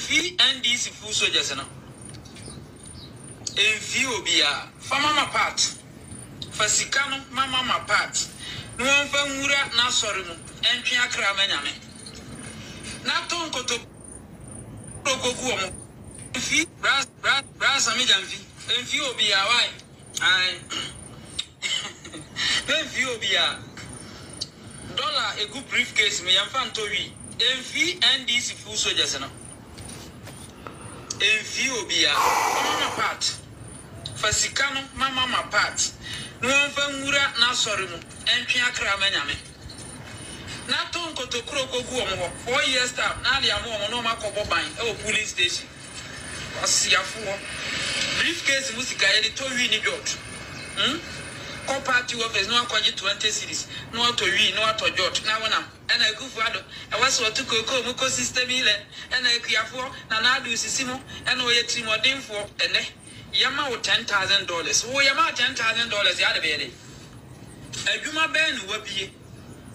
Enfi NDC Foolsojers no. Enfi obia fa mama part. Fa sika no mama part. No fa nwura na sori mu entwe akra manyame. Na to nkoto prokoku omo. Enfi bra Sammy jamfi. Enfi obia why? Ai. Enfi obia. Dollar a good briefcase me yamfa ntowi. Enfi NDC Foolsojers no. Enfi obia mama part. Fasikano mama part. No fa nwura na sori mu entwe akra manyame. Na to nkoto krokogu omo 4 years time na dia mo no makobo ban e police station. Asiafo briefcase musika ye de to wi ni jot. Ko party office no akwaje 20 series no to wi no to jot na wona ena ekufu ado e waso to koko mu ko system ile ena ekuafo na adu sisimo ena oye trimodinfo ene yama wo $10,000 wo yama $10,000 ya de be adwuma ben no wabie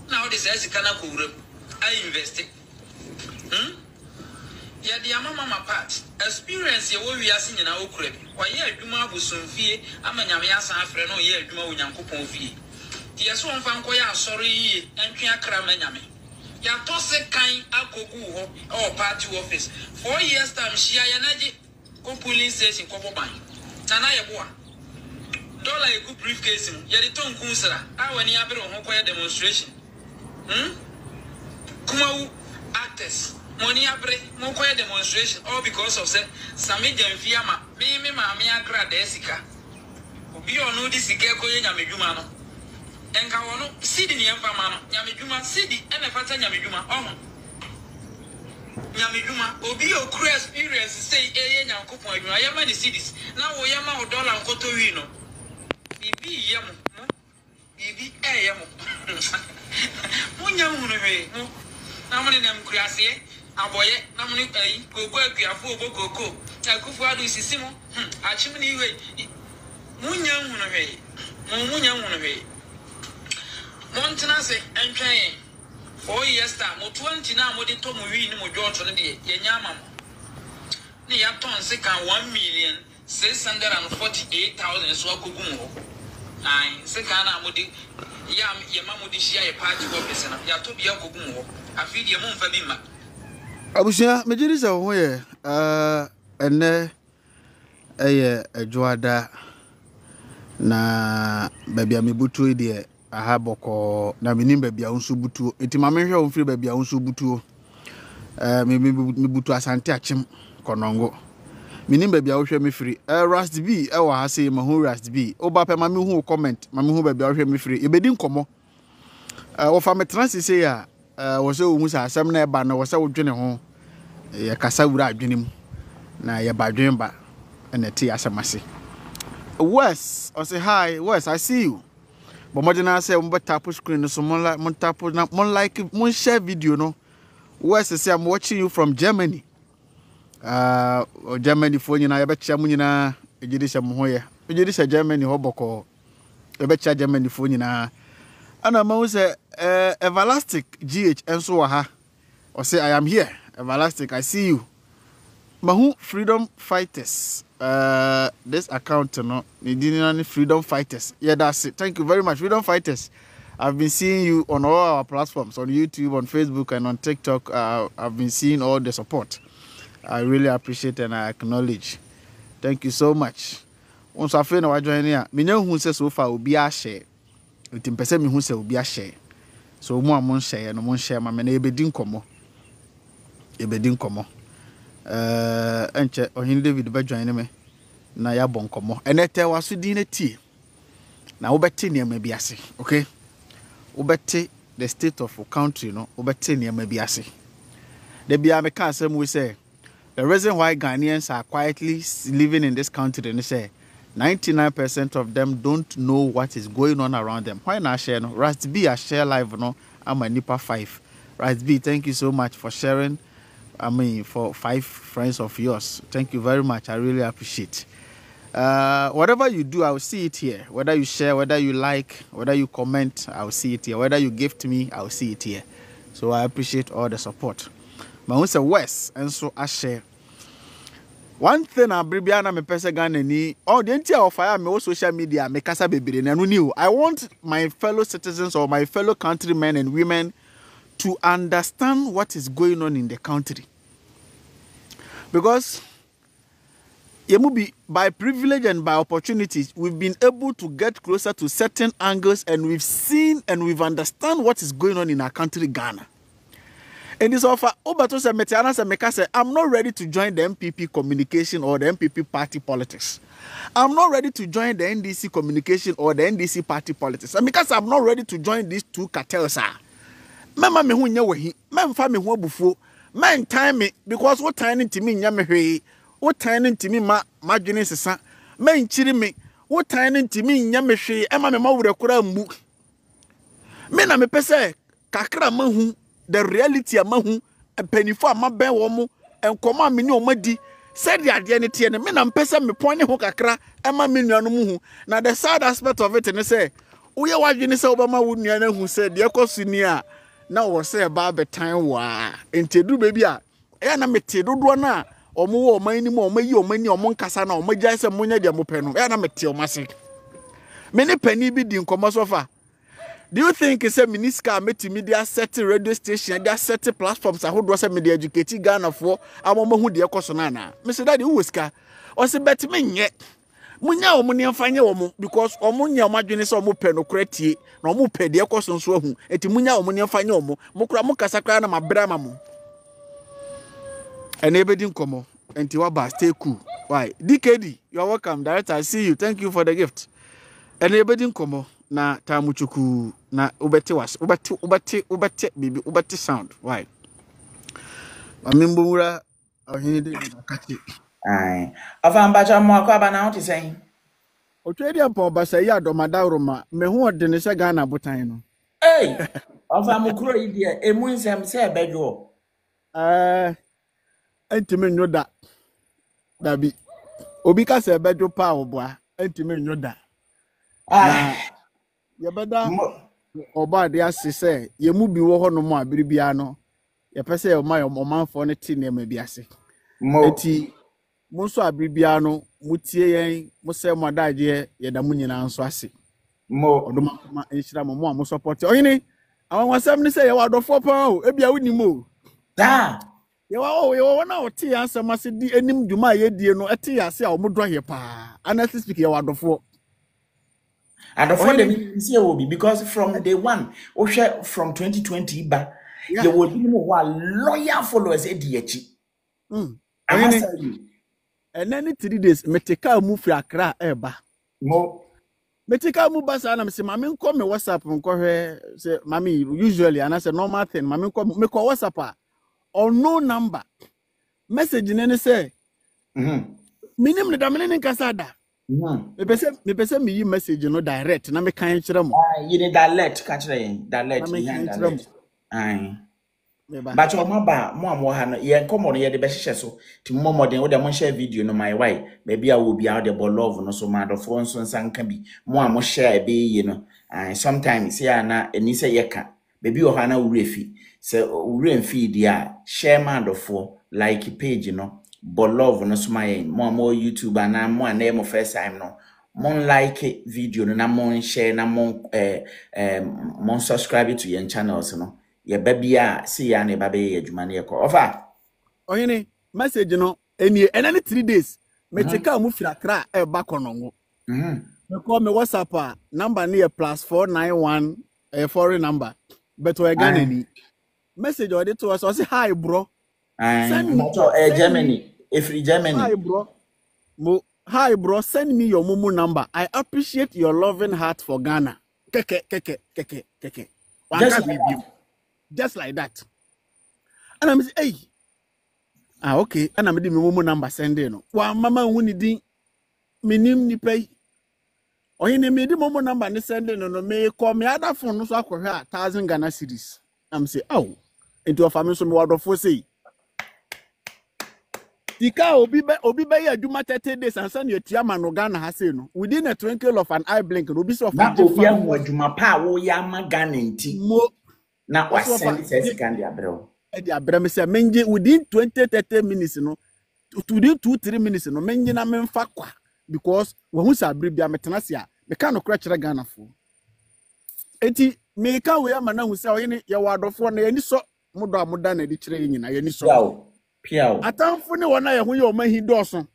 na wo de say sika na ko wuram I invest ya di mama part experience ye wo wiase nyina wo kura bi wa ye adwuma abusumfie amanyame asan afre no ye adwuma wo nyankopon fie di yeso onfa nko ya asori yi entwe akra manyame ya to se kan akogu ho o party office 4 years time shia ya naji ko police station ko boban tana ye boa dollar e good briefcase mu ye de to nkunsra awani abere ho ko ya demonstration Kumawood actors money abre mo ko demonstration all because of say Sammy Jamfiama me maami akra desika obi onu di sika ko ye nyamedwuma no enka wono sidi ne yemfa ma no nyamedwuma sidi ene fata nyamedwuma oho nyamedwuma obi okura experience say eye nyankopon adwuma yema ni sidis na wo yema o dollar nkoto wi no bibi yemo bibi yemo munya hunu he na mo ne nam kurase aboye na muni gogo akuafo obokoko akufu adu sisimo achim ni we munya hunu hwe munya hunu hwe montena se entwen 4 years time mo 20 na mo de to mo wi ni mo joto ne de yenya ama mo ni ya ton se kan 1,648,000 so akogu mo ai se kan na mo de ya ma mo de shia ye party office na ya to bi akogu mo afi de mo mfa bi ma Abusia mejiri se ho ye ene eye adwoada na babia mebutu ide aha boko na menim babia unsu butu enti ma menhwe o mfiri babia unsu butu mebutu asante achim konongo menim babia wo hwe mefiri Rust B e wa ha se ma hu Rust B oba pe ma me hu comment ma me hu babia wo hwe mefiri ebedi nkomo wo fa metrans se ya wose wo musa asem na eba na wose wo dwene ho ya kasa wura adwene mu na ya ba dwen ba na ti asemase Wes I say hi Wes I see you but mo dina say mo tap screen so mo tap na mo like mo share video no Wes say I'm watching you from Germany Germany fo nyina ya be chia mu nyina ejidi sha mo ho ye ejidi sha Germany ho boko ya be chia Germany fo nyina ana ma say Everlasting GH enso wa ha or say I am here Everlasting I see you mahu freedom fighters this account no ni freedom fighters yeah that's it thank you very much freedom fighters I've been seeing you on all our platforms on YouTube on Facebook and on TikTok I've been seeing all the support I really appreciate and I acknowledge thank you so much once I feel na wa join here me hu say so far obi a share utim pese me hu say obi a share so mo amon share no mon share ma me na ebedi nkomo enche ohin David ba join me na ya bon nkomo enete waso di na tie na wo beti ne ma bi ase okay wo beti the state of country no wo beti ne ma bi ase the bia me ka asem we say the reason why Ghanaians are quietly living in this country and say 99% of them don't know what is going on around them. Why not share? No? Rust B, I share live. No, I'm a Nipa 5. Rust B, thank you so much for sharing. I mean, for 5 friends of yours. Thank you very much. I really appreciate. Whatever you do, I will see it here. Whether you share, whether you like, whether you comment, I will see it here. Whether you gift me, I will see it here. So I appreciate all the support. But we say West, and so I share. One thing I Bribiana me pesa Ghana ni oh the entire of fire me social media me kasa bebre na no new. I want my fellow citizens or my fellow countrymen and women to understand what is going on in the country. Because by privilege and by opportunities, we've been able to get closer to certain angles and we've seen and we've understand what is going on in our country, Ghana. And this offer, I'm not ready to join the MPP communication or the MPP party politics. I'm not ready to join the NDC communication or the NDC party politics. And because I'm not ready to join these two cartels, Mama me hu nya wahi, memfa me hu abufuo, man time me because what time ntimi nya me hwe, what time ntimi madwene sesa, man chiri me, what time ntimi nya me hwe, ema me mawure kura mbu. Me na me pese kakra mahu the reality amahu penifo amaben wo mu enkomo ameni omadi said the ade ne tie ne me na mpese me pon ho kakra ema me nuanom hu na the sad aspect of it ne say uye wadwene say obama wo nuana hu say de ekosu ni a na wo say ba betan wa entedu baby a e na mete dodo na omo wo omani mu omayi omani omo nkasa na omagya say munya de mo pɛ no e na mete omase me ne pani bi di nkomo sofa. Do you think it's a miniska media set radio station, they set platforms who do some media educated Ghana for a woman who dear Cosonana? Mr. Daddy Whisker or say bet me yet. Munya or money and find your because Omunia marginis or mupeno creti, no mupe dear Coson so whom, et Munya or money and find your Mukramuka Sacrana, my bramamu. And everything come and Tiwaba stay cool. Why? DKD, you're welcome, Director. I see you. Thank you for the gift. And everything come na tamuchuku na ubete was ubete bibi ubete sound why amembura ahinde nakati ai afamba cha mo akwa na oti sen otwedi ampa obasa yi adomadaroma mehu ode ne se Ghana botan no afamba kuro yi de emu nsem se ebedwo entime nyoda dabi obi ka se ebedwo pa oboa entime nyoda Yabada oba de asese ye mu bi wo hono mo abiribia no ye pese ye ma omanfo ne ti ne ma bi ase eti mo so abiribia no mutie yen mo se mo adaje ye da mu nyina nso ase mo odoma ma enhira mo mo support oyini awon wasam ni se ye wadofo pa o ebia woni mo da ye wa na oti ansam ase di enim dwuma ye die no eti ase a o mo dohe pa honestly speak ye wadofo. And for them, see will be because from day one, Osha from 2020, but you will be more loyal followers at DH. And then 3 days, Metika move for Accra, eba. Mo Metika move bus, and I'm saying, Mammy, call me WhatsApp and call her, say, Mammy, usually, and I said, normal thing, Mammy, call me call WhatsApp or no number. Message in any say, Minim the Dominican Casada. Me pese me yi message no direct na me kan kire mo you need direct catch direct ai but o ma ba mo am ha no ye nkomo no ye de be hihye so ti mo modern wo de mo share video no my why maybe a wo bia de love no so ma do fo nso nsanka bi mo am share be yi no sometimes ya na eni se ye ka maybe o ha na wurefi se wurefi dia share ma do fo like page no love no smile more YouTube and more name first time no mon like video no na mon share na mon subscribe to your channels no ye babia see ya na babe adwuma na ye ko ofa oyini message no eni 3 days me cheka mu fira kra e ba kono ngo me call me WhatsApp number near +491 foreign number but we Ghana ni message or to us say hi bro send me Germany. If Germany. Hi bro, send me your mumu number. I appreciate your loving heart for Ghana. Keke. Just like that. And I'm say, hey. Okay. And I'm doing my mumu number send no. Wa mama wuni din minim ni pay. Oyine me di mumu number ni send no me call me other phone no so akwohwe 1,000 Ghana cedis. I'm say, oh. Into a family so me wadofo say. Tika obi be ya duma 30 days and send your tiama no Ghana ha say no within a twinkle of an eye blink no be so na obi ahu adwuma pa wo ya ma Ghana nti na wa send this second abrel e di abrel me say menje within 20-30 minutes no within 2-3 minutes no menyina memfa kwa because we hu sa bribia metenase a me ka no kra kire Ghana fo enti me ka we ama na hu sa oyene ye wadofo na yani so modo amoda na di kire nyina yani so piao atamfo ne wona ye hu ye o mahi doso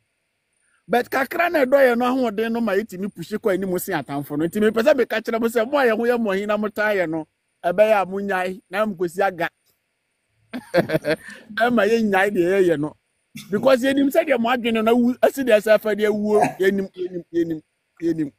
but kakra na do ye no ahode no ma yitimi pushi kwa ni mo si atamfo no enti me pese be ka kire mo se mo ye hu ye mo hi na mota ye no ebe ya munyai na mkosi aga ama ye nyai de ye no because yenim said your adwene na asidi asafa de awuo yenim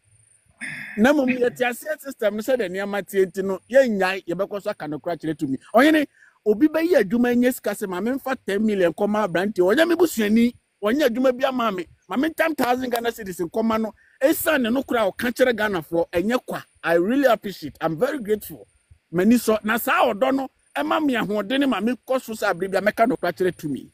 na mum yeti asset system said the niam tienti no ye nyai ye bekoso aka no kra kire to me oyene obi be ye adwuma nye sika se ma memfa 10 million koma branti onya me busuani onya adwuma bia ma me 10,000 Ghana cedis koma no esa ne no kra o ka kire Ghana for enye kwa. I really appreciate. I'm very grateful mani so na sa odo no ema me ahode ne ma me koso sa bribia meka no kra kire to me.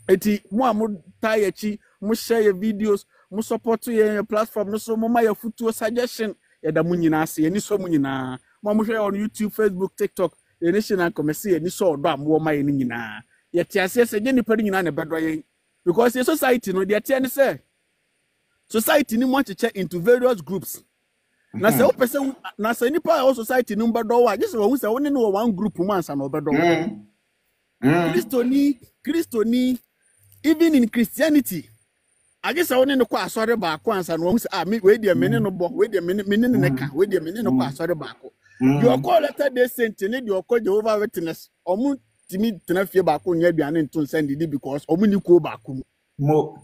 Eti mo amu tayechi mo share your videos mo support your platform no so mo ma your future suggestion ya da munyina ase eni so munyina mo share on YouTube, Facebook, TikTok ye national commerce eni so odo am ma ye nyina ye ti ase se je nipa nyina na bedo ye because the society no dey tie ne say society ni mo cheche into various groups na se o pese na se nipa o society ni bedo wa just wo se woni no one group man sa no bedo Christoni even in Christianity, I guess I only know quite sorry back once and once. Me wait a minute no book, wait a minute, wait a minute no quite sorry back. You are called letter they sent in it, you are called Jehovah Witness, or moon to me to not fear back on your and to send it because or when you go back. More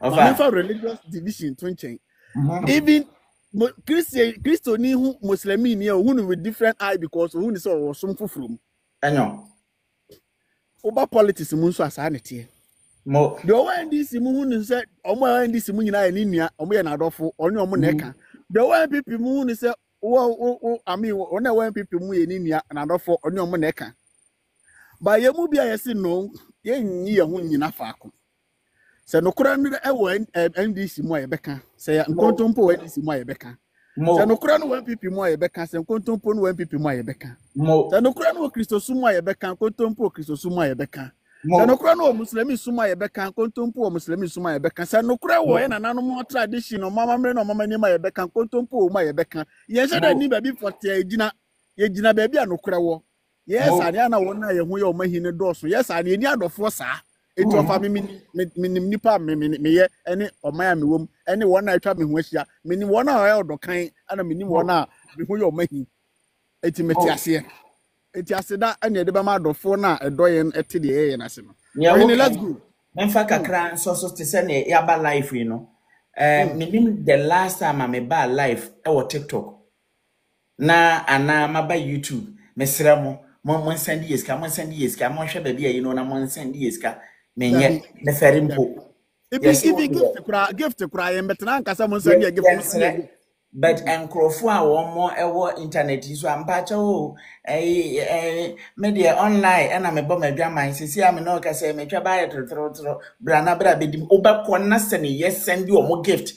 of religious division to change. Even Christian who Muslim here who with different eye because who is all some from. I know. Over politics, Munso sanity. Mo the NDC mu say omo NDC mu nyina ani nua omo ye na adofo onye omo na eka the NPP mu say wo ami ona NPP mu ye ni nua na adofo onye omo na eka ba ye mu bia ye si no ye nyi ye hu nyina faako se no kura no e wo NDC mu ye beka se nkontompo NDC mu ye beka se no kura no NPP mu ye beka se nkontompo no NPP mu ye beka se no kura no Kristo su mu ye beka nkontompo Kristo su mu ye beka Sanokura no Muslimi suma ye beka kontompo o Muslimi suma ye beka sanokura wo ye nananom mo tradition no mama mre no mama ni ma ye beka kontompo o ma ye beka ye se da ni ba bi forte ye gina ba bi anokura wo yes ani ana wo na ye hu ye o mahine doso yes ani eni adofo sa eti ofa me nipa me ye ene o ma ya me wom ene wo na atwa me hu ahia me ni wo na o odokan ana me ni wo na me hu ye o mahi eti meti ase eti aseda anya de ba ma adofo na edoyen eti de ye na se no let's go memfa kakra so te se ne ya ba life you know minim the last time I ba live e wo TikTok na ana ma ba YouTube mesra mo send yeska mo hwe ba bia you know na mo send yeska menye ne feri mpo ibi gift kura ye mbetena nkasa mo send ye gift but enkrofo a wo mo ewo internet so ampacha o media online na me bo madwaman sisi am na o ka say metwa ba ye trotro brana bra bedim obakọ na se ne yes send o mo gift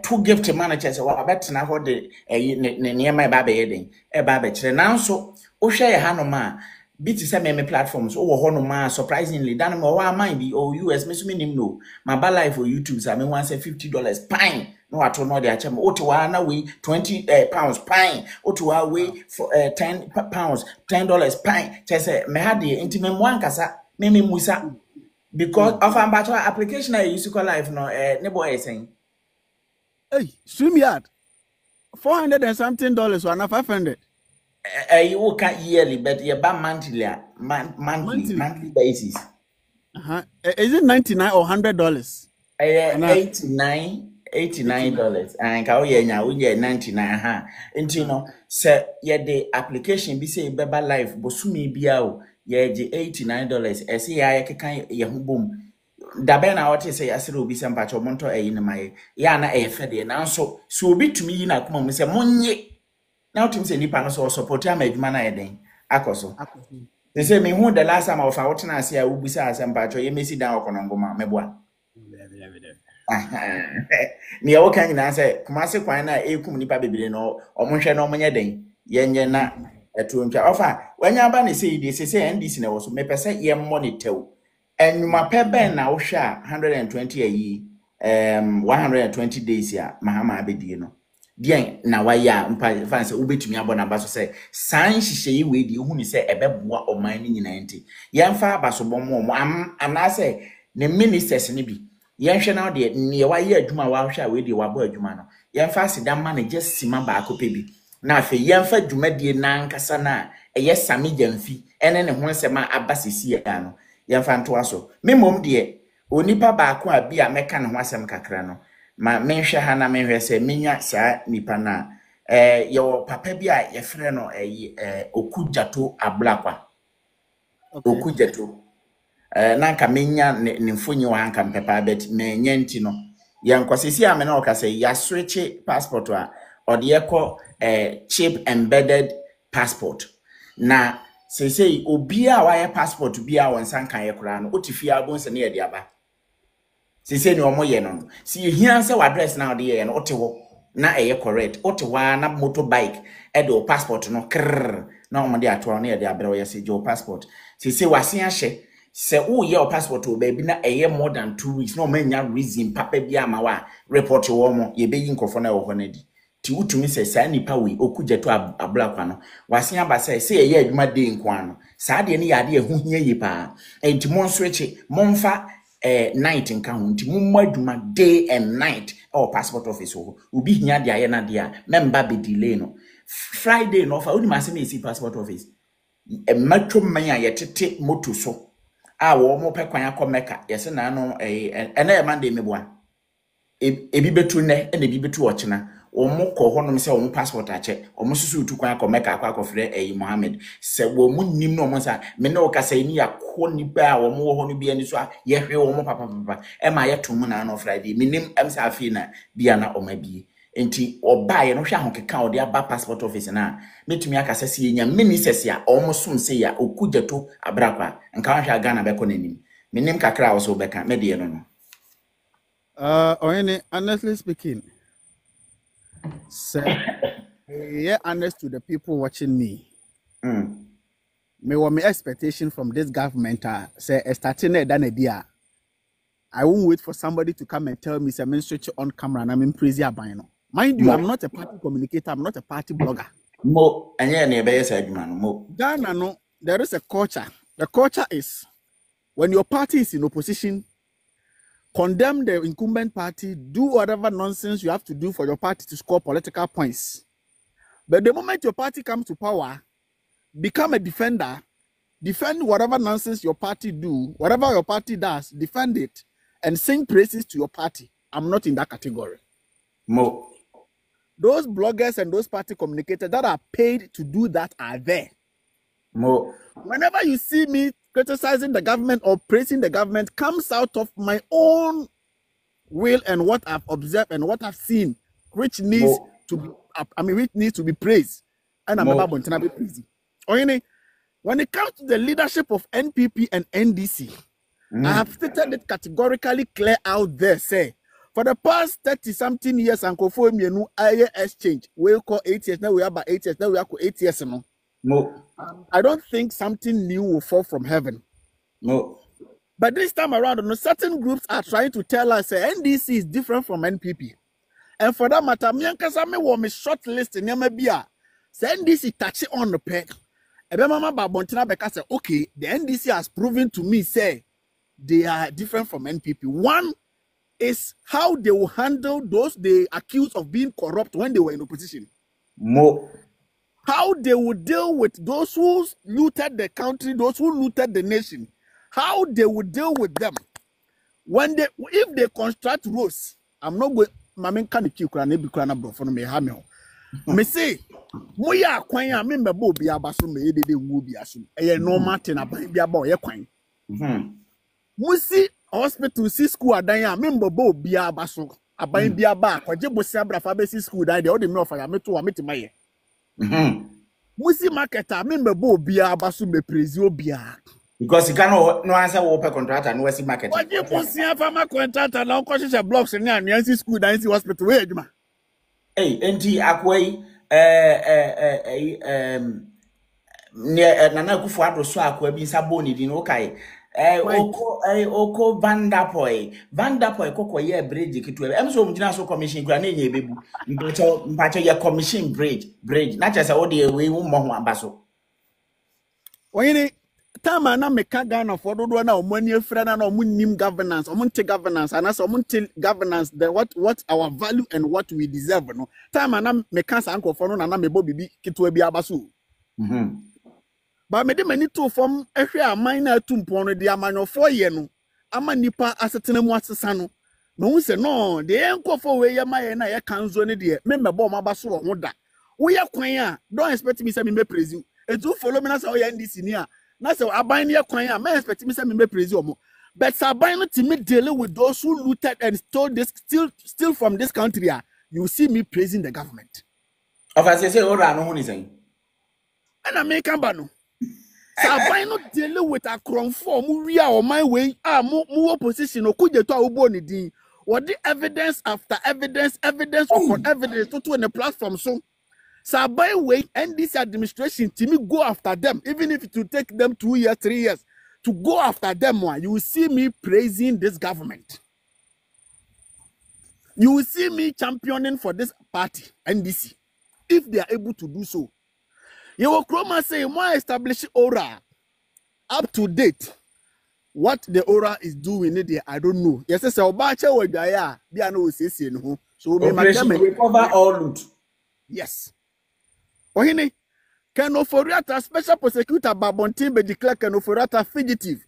two gift manager say wa betena ho de ne niema ba be yeden e ba be kire nanso o hwe ye hanoma biti se me platforms o wo ho no ma surprisingly dan mo wa mind bi o US me so minim no ma ba live for YouTube say me wan say $50 pine no ato no de achem otiwa na we 20 pounds pine otiwa we for 10 pounds $10 pine say me had the intimate one kasa me musa because of ambacho application I use to call live no ne boy saying hey StreamYard $400 and something or na 500 you can't yearly but you buy monthly basis. Is it $99 or $100? $89 and ka we $99 until no say the application be say beba life bosumi bia o ye $89 e say ya kekan ye ho bom da be na what say asere obi se mpacho monto eyi ne mai ya na e fe de na so obi tumi yi na kuma mo say monye now team say nipa no so support am adwuma na eden akoso they say me who the last time of out na say u bisa asem mpacho ye mesi dan okono ngoma meboa ni ya wokan na say kuma se kwan na ekum nipa bebere no omonhwe na omonye den yenye na etu ntwa ofa wanya ba ne say dey say NDC na wo so me pese ye monitor And you ma pebe na usha 120 a year 120 days ya mahama abedi no. Dien na waya mpa fanse ubetumi abona baso say san hihye yi we di hu ni say ebeboa oman ni nyina nti. Yemfa abaso bomo ana say ne ministers ni bi. Yenhwe na de ne waye adwuma wa hwe a we di wabo adwuma no. Yemfa asidama na just sima ba akope bi. Na afi yemfa dwumadie na nkasa na eye Sammy jamfi ene ne ho nsema abasisi ya no. Yemfa nto aso. Memom de onipa ba ko a bi a meka ne ho asem kakra no. Ma menhwe ha na menhwe se menya saa nipa na yo papa bi a ye frɛ no okujato ablakwa. Okay. Okujato na nka menya ne mfonyi wa nka mpepa bet menye nti no yankwasisi a me na okase ya switch passport a odeyeko chip embedded passport na say obi a wa passport bi a wonsan kan ye kura no otifi abonse na ye de aba say ni omo ye no si ye hian say address na de ye no otewo na eye correct otewa na motorbike e de passport no krr na omo de ato na ye de abere ye say jo passport say wasen ahye se wo ye passport o baby na eye more than 2 weeks no manya reason papa bi ama wa report wo mo ye be yin kofo na wo ho na di ti utumi se sa nipa we okujeto ablakwa no wasen aba se ye adwuma de nko ano sa de ne ya de ehu hia yi pa enti mon switch monfa night nka ho nti mumma adwuma day and night or passport office ho obi hia de aye na de a member be delay no Friday no fa odi ma se me si passport office matwo man a yetete moto so a wo mo pe kwan akomeka yese na no ena Monday meboa ebi betu ne ena ebi betu ochina omo ko honom se omo passport ache omo susu tu kwan akomeka akofre Mohammed se wo mu nim no omo sa me ne okasa ni yakọ ni ba a omo wo ho no bia ni so a ye hwe omo papa e ma yeto mu na no Friday me nim am sa afi na bia na omo bi enti oba ye no hwe ahokeka ode aba passport office na metumi akasa se yenya ministers ya omo sum se ya okujeto abrakwa nka hwe aga na beko nanim me nim kakra wo so beka me de no no honestly speaking say yeah, honest to the people watching me. Me want my expectation from this government say starting than a dia. I won't wait for somebody to come and tell me say I'm switch on camera and I'm in praise abino. Mind you, I'm not a party communicator, I'm not a party blogger. Mo anya be said man mo. Ghana no, there is a culture. The culture is when your party is in opposition, condemn the incumbent party, do whatever nonsense you have to do for your party to score political points. But the moment your party comes to power, become a defender, defend whatever nonsense your party do, whatever your party does, defend it, and sing praises to your party. I'm not in that category. Mo. Those bloggers and those party communicators that are paid to do that are there. Mo. Whenever you see me criticizing the government or praising the government, comes out of my own will and what I've observed and what I've seen, which needs to be, which needs to be praised. And I'm about to be praised. When it comes to the leadership of NPP and NDC, I have stated it categorically clear out there, say, for the past 30-something years, Uncle Fomienu, I exchange, we call 8 years, now we are about 8 years, now we are 8 years. No. I don't think something new will fall from heaven. No. But this time around, certain groups are trying to tell us NDC is different from NPP. And for that matter, me and Kasame want me short list in Yamabia. Say NDC touch it on the peg. Mama Babontina Beka say, okay, the NDC has proven to me, say, they are different from NPP. One is how they will handle those they accuse of being corrupt when they were in opposition. Mo. How they would deal with those who looted the country, those who looted the nation. How they would deal with them. When they, if they construct roads, I'm not going, Mamin can keep Krana bro for me, Hamel. Me say, Moya Quanya, member Bobby Abasu, me, they will be assumed. A no Martin, a baby boy, a quine. Musi hospital, see school, a dying, member Bobby Abasu, a baby back, or Jebo Sabra Fabesi school, died the only milk I met to a meet Musi marketer, member Bobby Abasu, me praise you, Bia. Because you cannot no answer open contractor and West market. What you put see a contractor now causes a blocks in NDC school, NDC hospital, where you Hey, NT Akway, near Nana Kufuato Swak, where be Saboni, in okay. Oko Vandapoy koko ye bridge kitwe. So mjina so commission kwa nenye bebu. Mpacho ye commission bridge. Na chesa odi we mo ho ambaso. Oyini time na meka Ghana for dodo na omani afra na omunnim governance, omunte governance and as omunte governance the what our value and what we deserve no. Time na meka sa anko for no na mebo bibi kitwe bi abaso. But me de mani to form ehwe aman na atumpon no de amanyofo ye no ama nipa asetena mu asesa no no hu se no de enkofo we ye maye na ye kanzo ne de me mebo ma baso wo da wo ye kwan a don't expect me say me praise etu follow me na say o NDC ni a na say aban ne ye kwan a me expect me say me praise omo but aban no timi deal with those who looted and stole this still from this country you see me praising the government of as say ora no hu ni say and American ba no Sabai no deal with a crown form, we are on my way. Mu opposition or could you to our din. What the evidence after evidence upon evidence to in the platform. So Sabai way and this administration to me go after them, even if it will take them 2 years, 3 years to go after them. You will see me praising this government. You will see me championing for this party, NDC, if they are able to do so. You will Chroma say, more establish aura up to date. What the aura is doing there, I don't know. Yes, I say, Obacha or Gaya, they are no CC no. So we recover all loot. Yes. Ohini, Kenoforiata special prosecutor Babontin be declared Kenoforiata fugitive.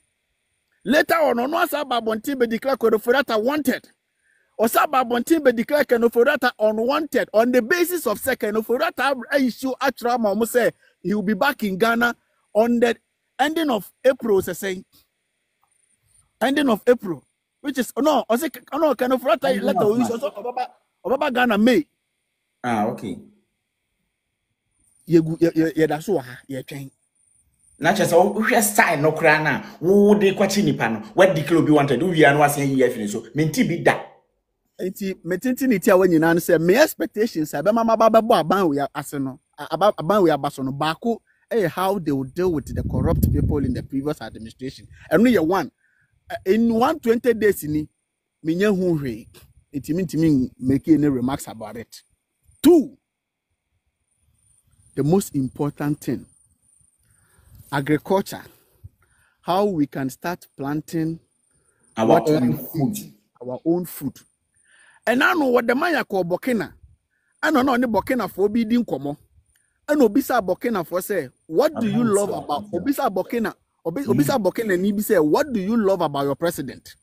Later on, Onwasa Babontin be declared Kenoforiata wanted. Osaba Bontin be declared Kenoforiata unwanted on the basis of Kenoforiata issue actually say he will be back in Ghana on the ending of April, say ending of April, which is no Kenoforiata letter is also about Ghana May. Okay. That's what you train. Na chese wo style no kra na wo de kwachi nipa no what declare be wanted we are no asen year finish so menti bi da. Enti metinti ni tia wanyina no say me expectations say be mama baba bo aban we ase no aban we abaso no baako how they will deal with the corrupt people in the previous administration and no one in 120 days ni menya hu hwe enti make any remarks about it. 2, the most important thing, agriculture, how we can start planting our own food. And I know what the Maya call Burkina. I don't know any Burkina for being komo. And Obisa Burkina for say, what do you love about Obisa Burkina? Obisa Burkina Nibi say, what do you love about your president?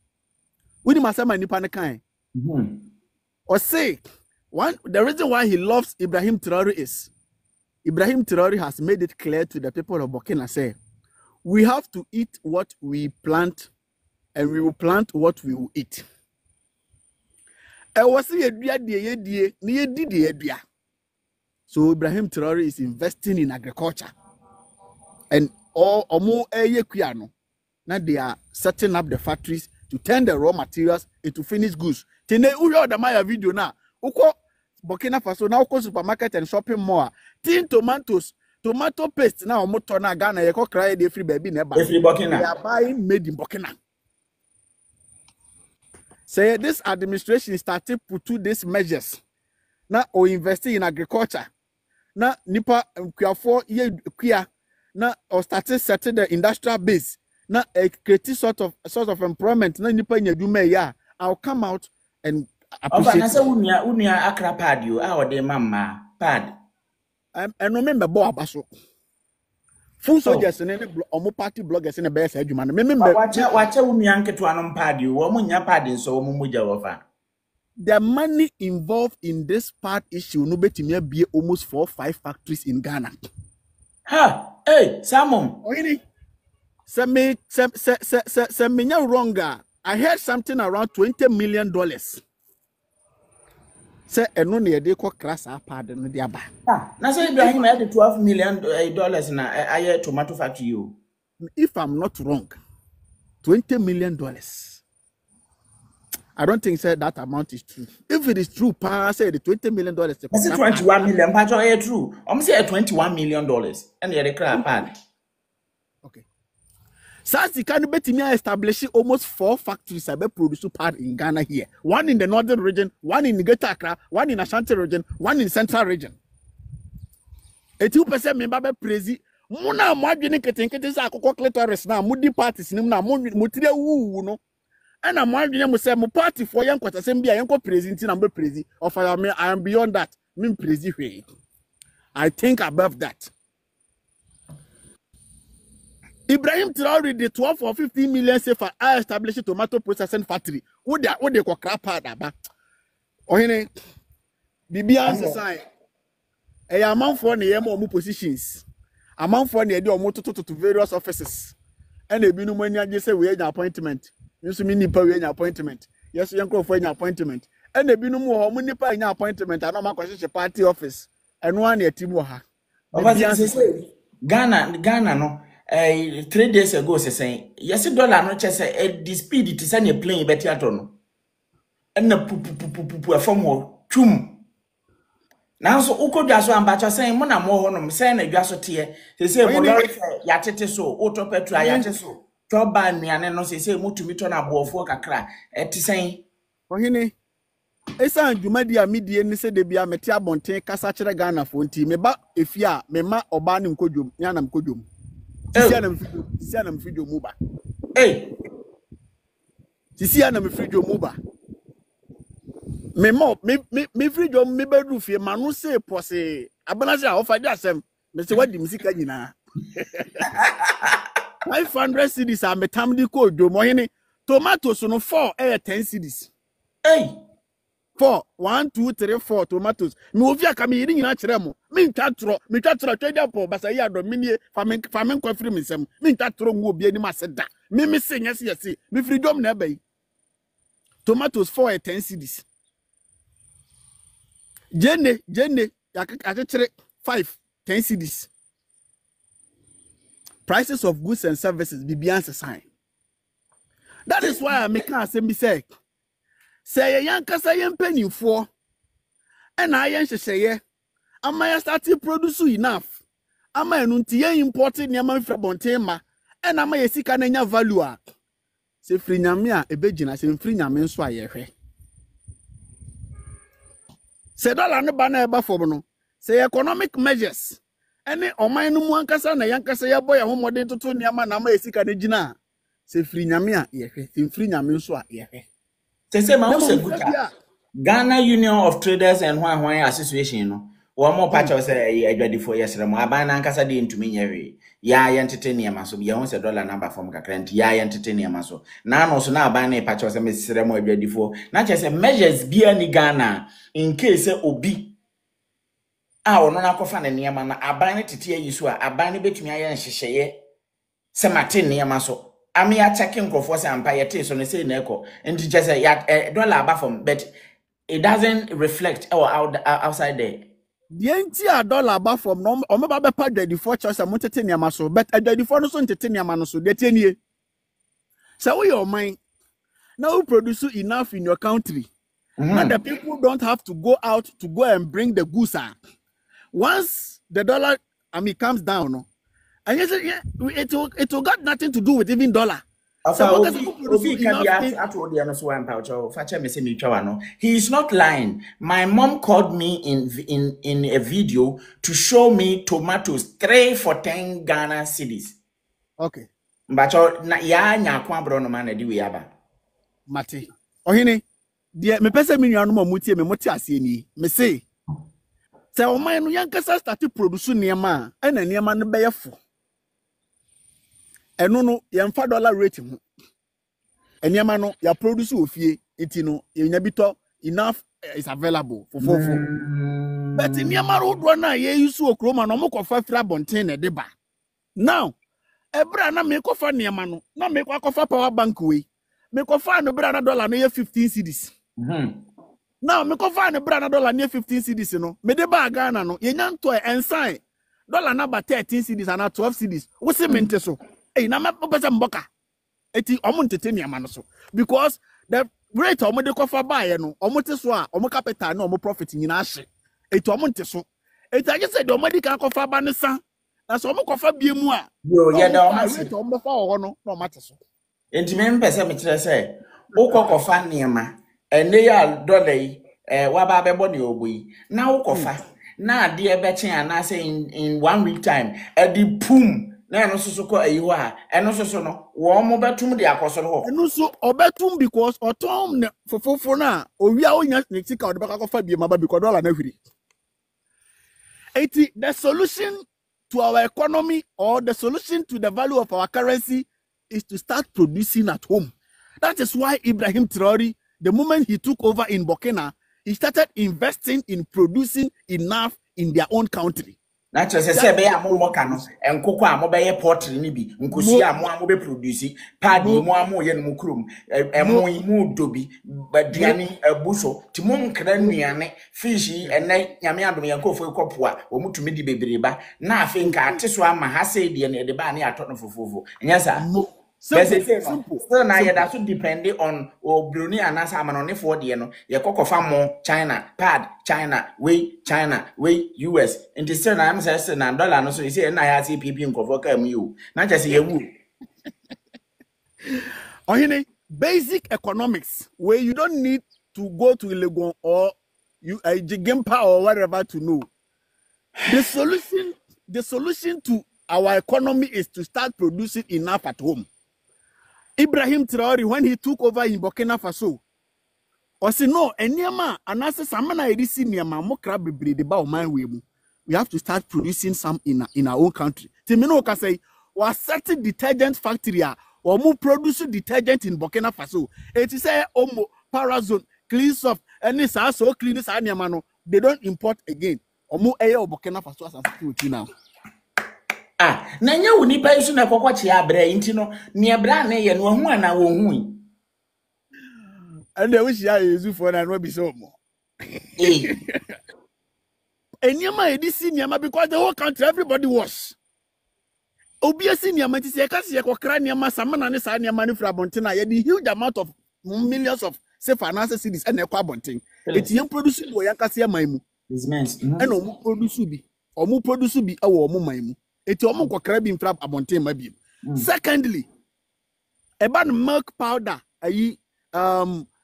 We must have any panic. Or say, the reason why he loves Ibrahim Traore is Ibrahim Traore has made it clear to the people of Burkina say, we have to eat what we plant and we will plant what we will eat. So Ibrahim Traore is investing in agriculture. And now they are setting up the factories to turn the raw materials into finished goods. Tene uyo da maya video na uko Burkina Faso na uko supermarket and shopping mall. Tin tomato paste na omoto na Ghana ye ko cry dey free baby na ba. They are buying made in Burkina. Say this administration started to do these measures. Now or investing in agriculture. Now nipa for ye kuya now or started setting the industrial base. Now a creative sort of employment. Now nipa nyadume ya. I'll come out and appreciate. Nasa unia akra pad you our de mama pad. I remember bo abaso. Foolsojers and omo party bloggers in the best eduman. Wacha unia nketu anom pad you. Omo nya pad so omo muja wofa. The money involved in this part issue no betimi be almost 4 or 5 factories in Ghana. Ha, hey, Samon. Oyini. Se me wrong. I heard something around $20 million. Say eno ne de ko krasa pad no de aba. Na say Ibrahim had $12 million na aye tomato factory you. If I'm not wrong, $20 million. I don't think say that amount is true. If it is true, say the $20 million. I say 21 million. But it's true. I'm say $21 million. And the crap pad. Okay. Sasi can betimi establish almost 4 factories that produce pad in Ghana here. One in the northern region, one in Greater Accra, one in Ashanti region, one in Central region. 82% member praise. Muna mwadwene ketenkete sa akokɔ clitoris na mudi parties nim na mutire wu no. And I'm wondering, you say, my party for young quarter assembly, I am presenting number praise. Of I am beyond that. Me praise. I think above that. Ibrahim Traore the 12 or 15 million say for I established tomato processing factory. Would they go crap out about? Oh, you Bibi answer sign. A amount for the more positions. Amount for the motor to various offices. And the Binumania just say we had an appointment. You see me nipa we appointment. Yes, you go for an appointment. And the binu mo mo nipa in appointment. I know my question party office. And one year team ha. Ghana no. 3 days ago say yes dollar no che say the speed it is any plane better at no. And na pu from ho twum. Now so ukodwa so ambacha say mo na mo ho no say na dwa so te. Say mo lorry ya tete so auto petrol ya tete so. Toba nuane no say mutumi to na boofo kakra eti sen ohene esa dwumadi a medie ni se de bia mete abonten kasa kire Ghana fo nti me ba efia me ma oba ne nkodwom nya na mkodwom sisi na mfidwom mu ba sisi na mfidwom mu ba me fridwom me bedu fie ma no se pose abana se a ofa di asem me se wadi musika nyina 500 cedis are metamdi code do mohini tomatoes no 4 10 cedis 4 1 2 3 4 tomatoes me ovia ka me yiri nyina kire mo me ntatro twede po basa ya do minie famen kwa firi misem me ntatro nwo obi ani maseda me senyese yesi me freedom na bai tomatoes 4 10 cedis jene yakakire 5 10 cedis. Prices of goods and services be beyond a sign. That is why I make us say a young Kasayan penny for and I answer say, am I starting produce enough? Am I nuntia importing Yaman Frabontema and am I a sick and value? Say free Namia, a begin in free Yaman Swire. Say dollar no banner bafono. Say economic measures. Ene omanu mu ankasa na yankasa ya boy ahomode toto niama na ma esika ne gina se firi nyame a yehwe se firi nyame nso a yehwe se ma wo Ghana Union of Traders and Hwan Association no wo mo pa cha se adwadifo yesere mo aban na ankasa de ntumi nyewe ya yentete niama so bi ye dollar number form kakra nti ya yentete niama so na no so na aban na pa cha se mesere mo adwadifo na cha se measures bia ni Ghana in case obi ono na kofa na niama na aban tete yi so a aban betumi aye nhyehyeye se mate niama so ami a checking crofo se ampa yete so ne say na eko nti je say ya dollar aba from but it doesn't reflect outside there the entire dollar aba from no o me ba be pa dwadifo choice am tete niama so but dwadifo no so tete niama no so de tienie so we your mind now produce enough in your country and the people don't have to go out to go and bring the goods out. Once the dollar, comes down, no, and you say, yeah, it will got nothing to do with even dollar. He is not lying. My mom called me in a video to show me tomatoes 3 for 10 Ghana cedis. Okay. But ya nyakwa bro no man edi we aba. Mate. Ohini, die me pese me nuanu mamutie me moti ase ni. Me say se o man no yankasa start produce niema a na niema no be yefo. Eno no yemfa dollar rate mu. Niema no ya produce ofie enti no yenya bito enough is available for fofo. But niema ro do na ye use okroma no mo kofa fra bonten na de ba. Now ebra na me kofa niema no na me kofa power bank we. Me kofa no bra na dollar no ye 15 cedis. Now me kofa no bra na dollar no ye 15 cedis no. Me de ba Ghana no ye nyanto ensign dollar number 13 cedis and 12 cedis. Wo se mente so. Na me pesa mboka. Eti omuntete niema no so because the rate omo de kofa bae no omo te so a omo capital no omo profit nyina hye. Eti omunte so. Eti age say de omo di kan kofa ba ne sa Na so mo kofa biemu a. Yo, yeah, the almost. Rate ombefa wo no na mate so. Enti me mpese me kire say, ukokofa niema, ene ya dollar yi, waba bebo ni oboyi. Na ukofa, na ade ebechen anase in 1 week time, edi pum, na eno so ko ayiho a, eno so no, wo mo betum de akoso no ho. Eno so obetum because otom ne fofofo na owia onya sika ode baka kofa biemu aba because dollar na hwiri. The solution to our economy or the solution to the value of our currency is to start producing at home. That is why Ibrahim Traore, the moment he took over in Burkina, he started investing in producing enough in their own country. Naturally, say be amo mo kano, enkoko amo be ye potri ni bi, nkosi amo be produce, padi mo amo ye no krom, emo imu dobi, baduani ebuso, ti mo nkra nuane, fish ene nyame adom ye nkofo ekopoa, wo mutumi di bebreba, na afi nka ateso ama ha sei de ne de ba ne ato no fofofo. Enya sa. Simple. Still now you that should depend on Brunei and Nasa Manone for the no. You cocoa more China, pad, China, way, US. And this still I'm saying and dollar no so you say and I see people in Kovoka you. Not just a woo. Basic economics where you don't need to go to Legon or you a Jigempa or whatever to know. The solution to our economy is to start producing enough at home. Ibrahim Traore, when he took over in Burkina Faso, or say no, anyama, and as a samana edisi niyama mo crab breed ba oman we have to start producing some in our own country. Timino ka say, was certain detergent factory or mo produce detergent in Burkina Faso. It is a omo parazone, clean soft, and this so clean this anyama they don't import again. Omo air Burkina Faso as I'm now. Na nya woni pa isu na kokwachi abra inti no ne bra na ye no hu ana wo hu and they wish ya use for na no be so mo enyama edisi nyama because the whole country everybody was obiasi nyama ti se ka se kokra nyama samana ne sa nyama ne fra bonten ye the huge amount of millions of say finance cities and ekwa bonten etiyan produce bo yankase amaimu business and omu produce bi awo omu maimu eti omu kokra bi mfra abonten ma bi. Secondly, eba no milk powder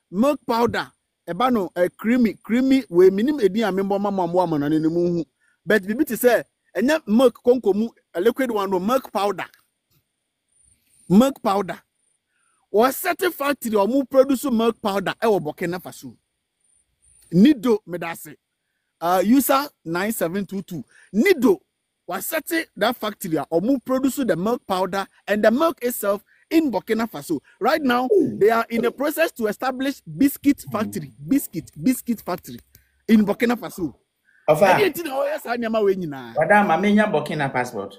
milk powder eba no creamy we minim edi amembo mamambo amana ne mu hu but bibi ti say enya milk konkomu liquid one no milk powder or certain factory omu produce milk powder e wo Burkina Faso nido medase user 9722 nido was setting that factory or produce the milk powder and the milk itself in Burkina Faso. Right now, they are in the process to establish biscuit factory in Burkina Faso. Ofa. Madam, amenya Burkina passport.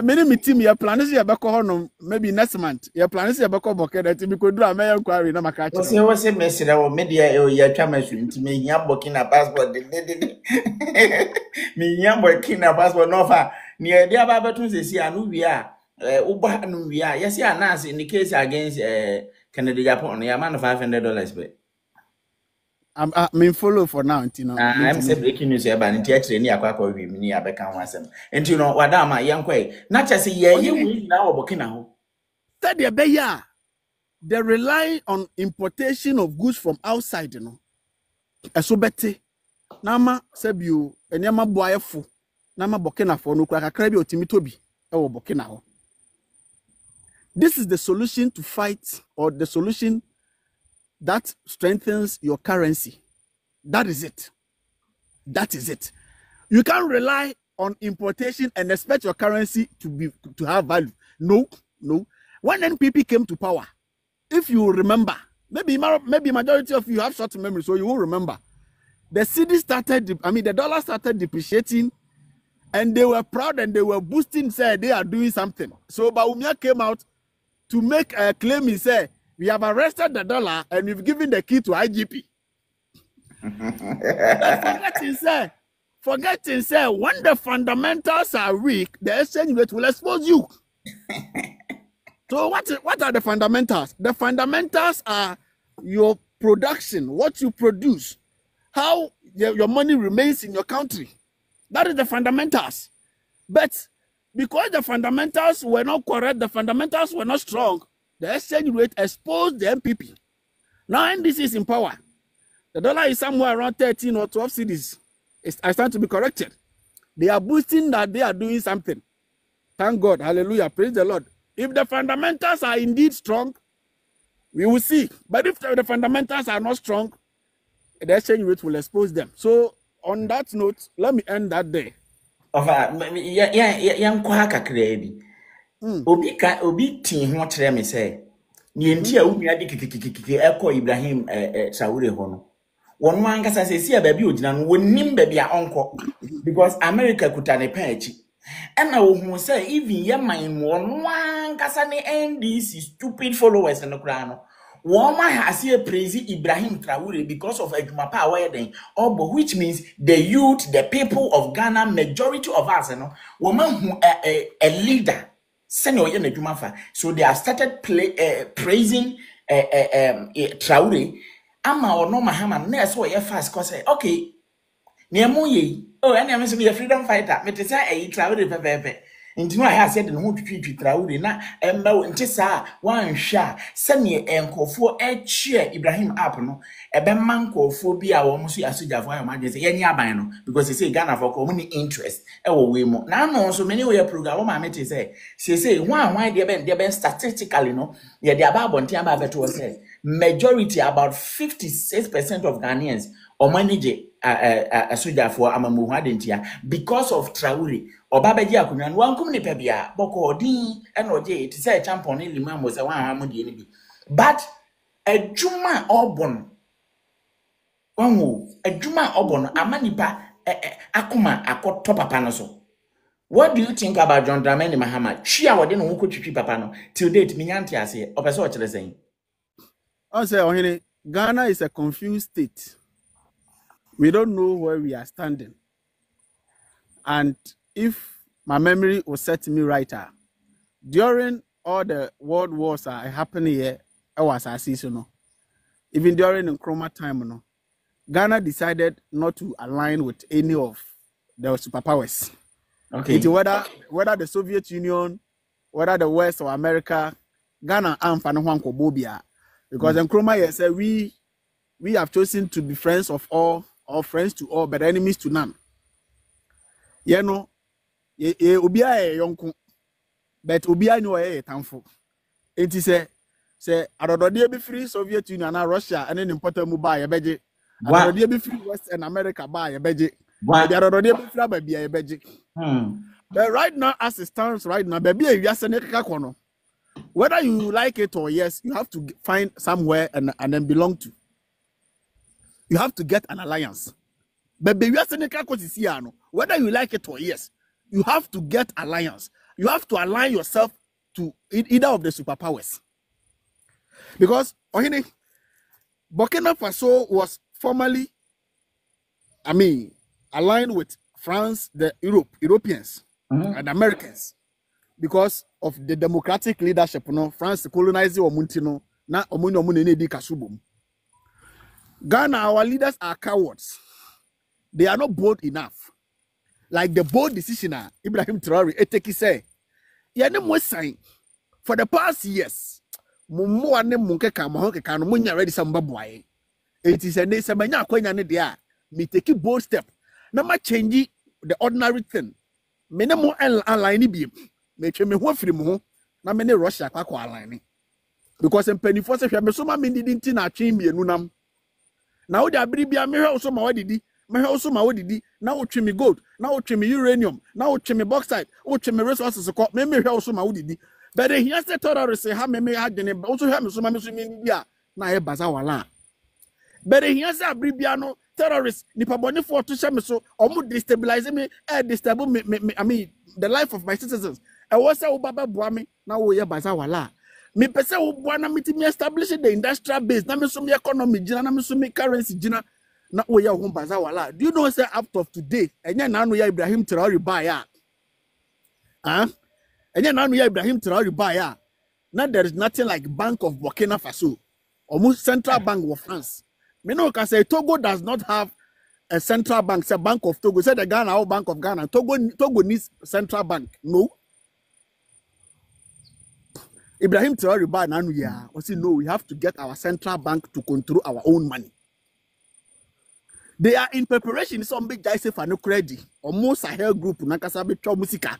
Many team your plans here back on maybe next month. Your plans here back on Burkina to be could do a mayor inquiry na makachi. What's a message or media your chamasu to me yam Burkina passport. Me yam Burkina passport no fa near the Ababatun say anu we are Uba anu we are. Yes, ya nas in the case against Canada Japan, ya man $500 but I'm follow for now, you know. I'm saying breaking news here, but in theatre, near Quaco, we near Beckham was him. And you know, Wadama, young quay, not just a year, you now Burkina. That they rely on importation of goods from outside, you know. So Betty, Nama Sebu, and Yama Boyfo, Nama Burkina for no crack a crabby or Timitobi, or Burkina. This is the solution to fight, or the solution that strengthens your currency. That is it. You can't rely on importation and expect your currency to have value. No. When NPP came to power, if you remember, maybe majority of you have short memory, so you will remember. The the dollar started depreciating, and they were proud and they were boosting, said they are doing something. So Baumia came out to make a claim. He said, we have arrested the dollar and we've given the key to IGP. Forgetting, say, when the fundamentals are weak, the exchange rate will expose you. So what are the fundamentals? The fundamentals are your production, what you produce, how your money remains in your country. That is the fundamentals. But because the fundamentals were not correct, the fundamentals were not strong, the exchange rate exposed the MPP. Now NDC is in power. The dollar is somewhere around 13 or 12 cedis. I stand to be corrected. They are boosting that they are doing something. Thank God. Hallelujah. Praise the Lord. If the fundamentals are indeed strong, we will see. But if the fundamentals are not strong, the exchange rate will expose them. So, on that note, let me end that day. Obi tin ho kire me say ni enti a wunua di kikikiki ekọ Ibrahim Traore ho no wonu ankasa se si ba bi ogina no wonim ba bia onko because America kuta ne pa achi ena wo hu say even ye man wonu ankasa ne NDC stupid followers no kra no Woma has here praise Ibrahim Traore because of Eduma Power then, which means the youth, the people of Ghana, majority of us, woman who a leader, senior Eduma. So they have started praising Traore. Ama or no Mahama, next what you fast cause okay. Near Moye, oh, and I'm a freedom fighter, but it's a Traore pepe. Into I have said in who to treat Traore na emba ntisa one sha semi enkofo e cheer Ibrahim up no ebe mankofo bi a wo so asujafo ya maje ye nya aban no because they say Ghana for community interest e wo we mo na no so many we program wo ma me say one de ben statistically no ye de aba bonti aba beto say majority about 56% of Ghanaians or manage asujafo amamu hadentia because of Traore Obabeji akunyan wan kum ni pebia boko din enoje it say champion ni limam mo say wan ha mo die ni bi but adwuma obon wanwo adwuma obon amanipa akuma akoto papa no so. What do you think about John Dramani Mahama chia wode no ko twitwi papa no till date minyanti ase opese o kire sen I say ohene Ghana is a confused state. We don't know where we are standing. And if my memory will set me right, during all the world wars are happening here, I was a season. Even during the Nkrumah time, Ghana decided not to align with any of the superpowers. Okay. It's whether the Soviet Union, whether the West or America, Ghana and Fanhuanko Bobia. Because Nkrumah said we have chosen to be friends of all, or friends to all, but enemies to none. You know, Ubia yonku, but Ubia no a tamfo. It is say Adodia be free Soviet Union and Russia and then important Mubai a beje. Adodia be free West and America by a beje. Adodia be free baby a beje. But right now, as it stands right now, baby a yaseneka kono. Whether you like it or yes, you have to find somewhere and then belong to. You have to get an alliance. But whether you like it or yes, you have to get alliance. You have to align yourself to either of the superpowers. Because Burkina Faso was formerly, aligned with France, the Europeans and Americans. Because of the democratic leadership, France colonizing Omuntino, na Omunini di Kasubum. Ghana, our leaders are cowards. They are not bold enough. Like the bold decision, Ibrahim Traore, Eteki say, "Yane mo sign for the past years. Mumu ane munke kamohonke kanu munya ready samba boy. It is a ne semenya kwenya ne dia. Me take bold step. Na ma change the ordinary thing. Me ne mo align bi. Me twe me ho afiri mo ho. Na me ne Russia kwa align. Because mpani force hwe me so ma me didn't na atwen bienu nam. Na wo da bribia me hwe also ma wadidi. Me also ma wodidi na wo twe me gold na wo twe me uranium na wo twe me bauxite wo twe me resources ko me hwe also ma wodidi but here say terrorists ha me adwene also hwe me so ma me so me bia na e baza wala but here say abribia no terrorists nipa bone for to hwe me so omo destabilize me disturb me the life of my citizens e was say wo baba boa me na wo ye baza wala me pese wo boa na me ti me establish the industrial base na me so me economy gina na me so me currency gina na oya hon baza wala. Do you know say up of today enye na no ya Ibrahim Traore buy ya enye na no ya Ibrahim Traore buy ya now there is nothing like Bank of Burkina Faso or most central bank of France. Me know can say Togo does not have a central bank, say Bank of Togo, say the Ghana or Bank of Ghana. Togo needs central bank. No. Ibrahim Traore ba nanu ya. We say no, we have to get our central bank to control our own money. They are in preparation. Some big guys say for no credit. Almost Sahel group nakasabe cho musika.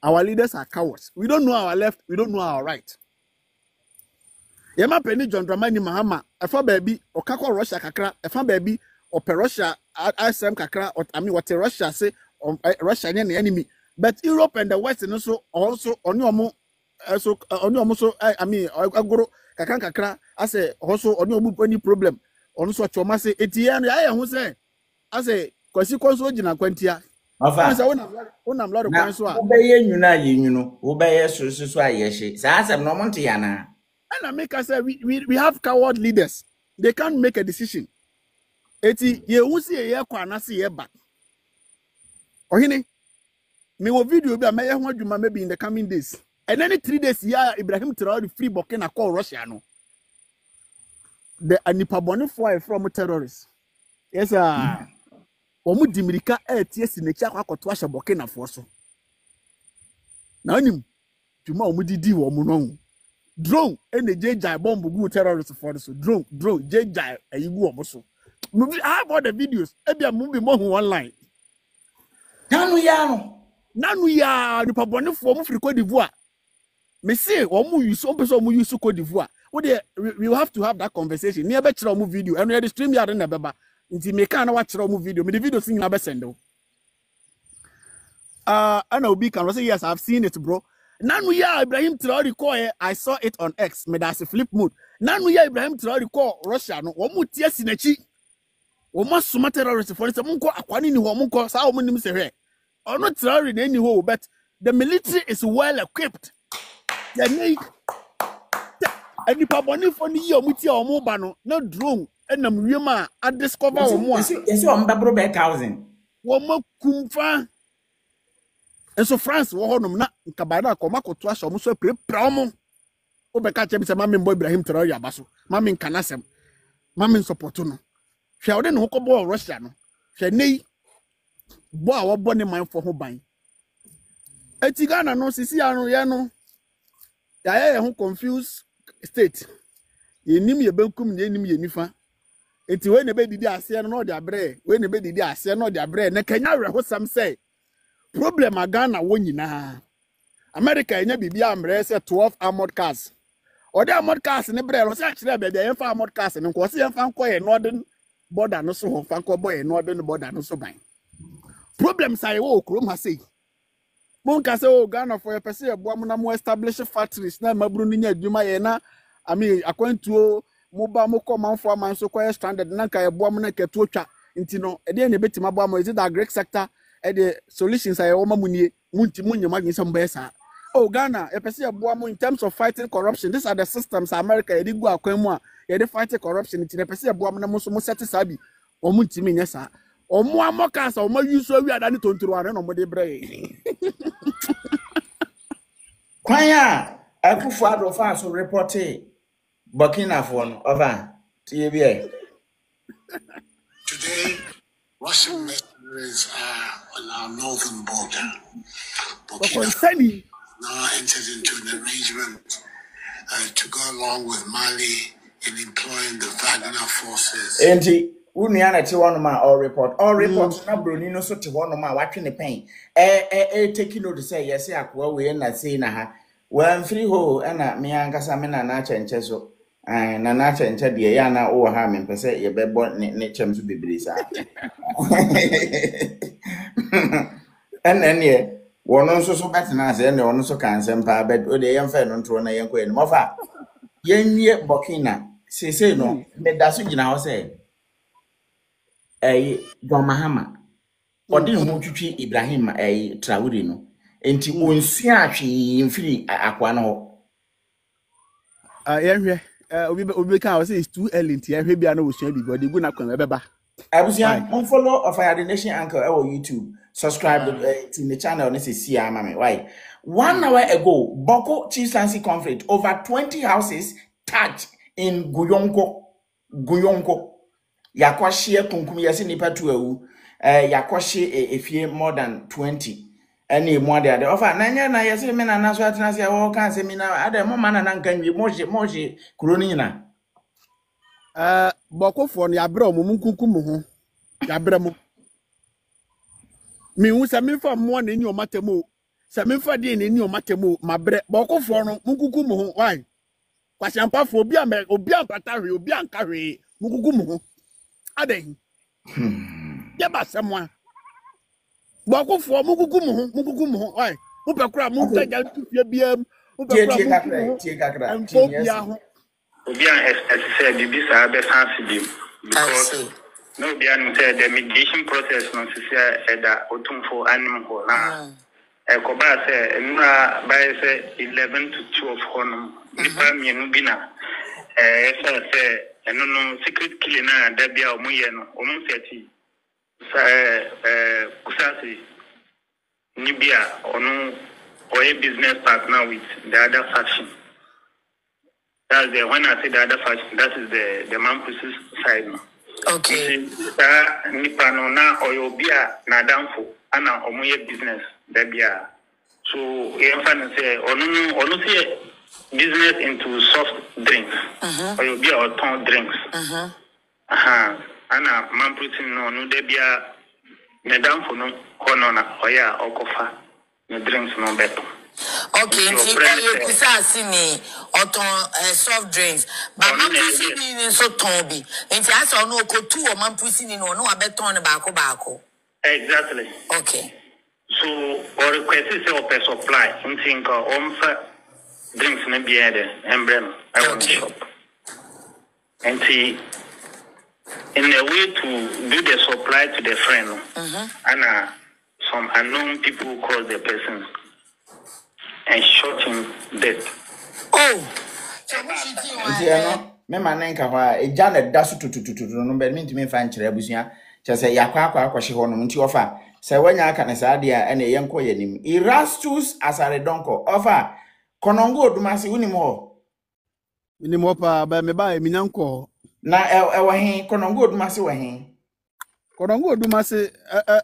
Our leaders are cowards. We don't know our left. We don't know our right. Yema penny John Dramani Mahama. Efa baby or kako Russia kakra. Efa baby or Russia ISM kakra. Or I mean what Russia say or Russia any enemy. But Europe and the West and also on your mo so on your so I mean I go kakra. I say also on your any problem. On so choma say etian I who say I say kwasi konso gina kwantia. Ofa. Onam lord kwanso a. Obeye nyuna yenyuno. Obeye so ayehye. Sa asem no monte ya na. And I make us say we have coward leaders. They can't make a decision. Eti ye wusi ye kwa na se ye back. Ohini me wo video bi ameye ho adwuma maybe in the coming days. And then 3 days ya Ibrahim Traore free Burkina call Russia no. The anipabonifo from terrorists. Yes sir. Omu dimirika etie sinechi akwakoto ahye Burkina fo so. Na onim dwuma omu didi wo mu no. Drone and the JJ bomb go terrorists for so drone JJ ayigu omo so. I have all the videos. Ebia movie more online. Nanu ya anipabonifo mu free Cote d'Ivoire. Me say omu use omu use Cote d'Ivoire. We will have to have that conversation. Near better video and we stream yard in the baba. Inti me can watch video. Me the video sing na be sendo. I know be can say yes, I've seen it, bro. Nanu ya Ibrahim Traore call I saw it on X. Me that's a flip mood. Nanu ya Ibrahim Traore call Russia no. Omu tie sinechi. Omu suma terrorist for instance. Munko akwani ni ho munko sa omu nim se hwe. Ono Traore na ni ho but the military is well equipped. And the Paboni for the year with your mobile, no drone, and the Muyama, I discover one. Yes, you are 1,000. One more kumfa. And so France, Wahonum, not Cabana, Comako, Twash, almost a promo. Obekacha, Mr. Mammy Boy Ibrahim Traore Basso, Mammy Canasem, Mammy Soportuno. She had then Hokobo Russian. She nay, bow a bonny mind for her buying. Etigana no Siciano Yano. I am confused. State ye nim ye benkum ye nim ye nifa enti we ne be didi ase no de abre we ne be didi ase no de abre na Kenya re ho sam say problem Ghana wo nyina America enya bibia amre say 12 armored cars or the armored cars ne bre lo say akire be dey fa armored cars ne ko say fa nko ye northern border no so ho fa nko boy northern border no so ban problem say wo krom ha say Monka say Ghana for a person na mo establish factories na mabru ni nya adwuma ye na I mean akwantuo moba mo come man for man so kwa standard na ka eboam na keto twa nti no e dey na betima boam is it the great sector e the solutions aye wo mamunie munti munyama gin some besa Ghana a person eboam in terms of fighting corruption. These are the systems America e dey go akwan mu a ye dey fighting corruption nti na person eboam na mo so mo set sabi o munti me nya sa omo amokas omo use wi adani tontoro ane no mo de bre Kwanya Akufo Addo fa so reported Burkina Faso over TBA. Today, Russian mercenaries are on our northern border. Burkina Faso now entered into an arrangement to go along with Mali in employing the Wagner forces. Uniana ti one ma all report na broni no so ti one ma watwe ne pen taking note say yes akwa we na say na ha wan free ho na me ankasa me na chenche so na chenche de ya na o ha me pese ye bebo ne chem so bebre sa enne wono so bet na say ne wono so kan sem pa bet o de yem fa no ntro na yen ko en mofa yenwie Burkina say no me da so gina ho say John Mahama odi hu twitwi Ibrahim Traore no enti onsi ahwe mfiri akwa no ho yehwe obi kan say it's too early enti yehwe bia na wo sua bi god egu na kwan beba abusia unfollow Ofa Yaw Nation Uncle on YouTube subscribe to the channel ne see ama me why 1 hour ago Boko Chieftaincy conflict over 20 houses touched in Guyonko Yakwashie kunkum yesi nipa tu ewu. Yakwashie efie more than 20. Any more there. Ofa nanya na yesi me na naso atena se wo kan se mi na ade mo mana na nkan wi moje kuro ni nyina. Bokofo no yabre mo munkunkum ho. Yabre mo. Mi hu se mi fa mo na ni o matemo. Se mi fa de ni o matemo mabre. Bokofo no munkunkum ho. Why? Kwashampafo obi ampata hwe obi anka hwe munkunkum ho. Aden. Yeba semwa. Bokofo munkunkum ho. Why? Upekura mu taja tufie biam. Upekura tie kakra. Obi an say bibi sa be fancy bi because no be an say the mediation process no say eda otumfo anim ho na ko ba say nra ba say 11 to 12 honum nipa mienu bi na say no secret killing na da bia o moye no o mu seti kusasi ni bia onu or business partner with the other faction. That's the when I say the other faction, that is the Mampusis side. Okay. Nipa no na oyobia na damfo ana omoye business debia. So even say onu say business into soft drinks. Oyobia or ton drinks. Ana Mampusin no debia na damfo no kono na oya okofa no drinks no better. Okay, nti you kusasi ni oton soft drinks. But mampusi ni so ton bi. Nti asa ono okotu o mampusi ni no abeton ne baako. Exactly. Okay. So or request is a supply. Nti nka omfa drinks na bia de embrem I want shop. Nti in a way to do the supply to the friend. And some unknown people call the person and shot him dead. Oh, me manenka hwa e jana dasu tutututu no be me ntimi fa nkyere abusua kyese yakwa hye ho no nti ofa se wanya aka ne saade a ene yenko yanim Erastus asare donko ofa konongo odumase unim ho ni mo pa ba me ba mi nyanko na ewo he konongo odumase wo he konongo odumase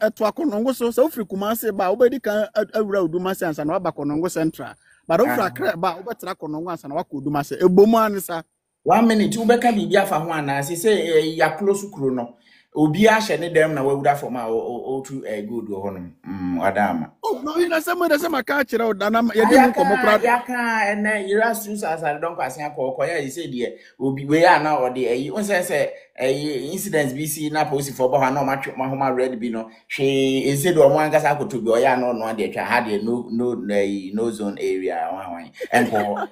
eto akonongo so ofri kumase ba obedi kan awura odumase ansa na ba konongo central ba ofra kra ba obetra konongo ansa na wako odumase ebomu anisa 1 minute ubeka bibia fa ho ana se ya close kuro no obi a hye ne dem na wawura for ma o to good ho no adama oh no ina sama ka kire o dana ye de mu komokra ya ka ene Erastus asare don kwase akọ ya ise de obi we ya na o de onse incidents BC na police for ba na ma homa red bi no hwe ise de o mo angasa akoto bi o ya no de twa ha de no zone area wan enko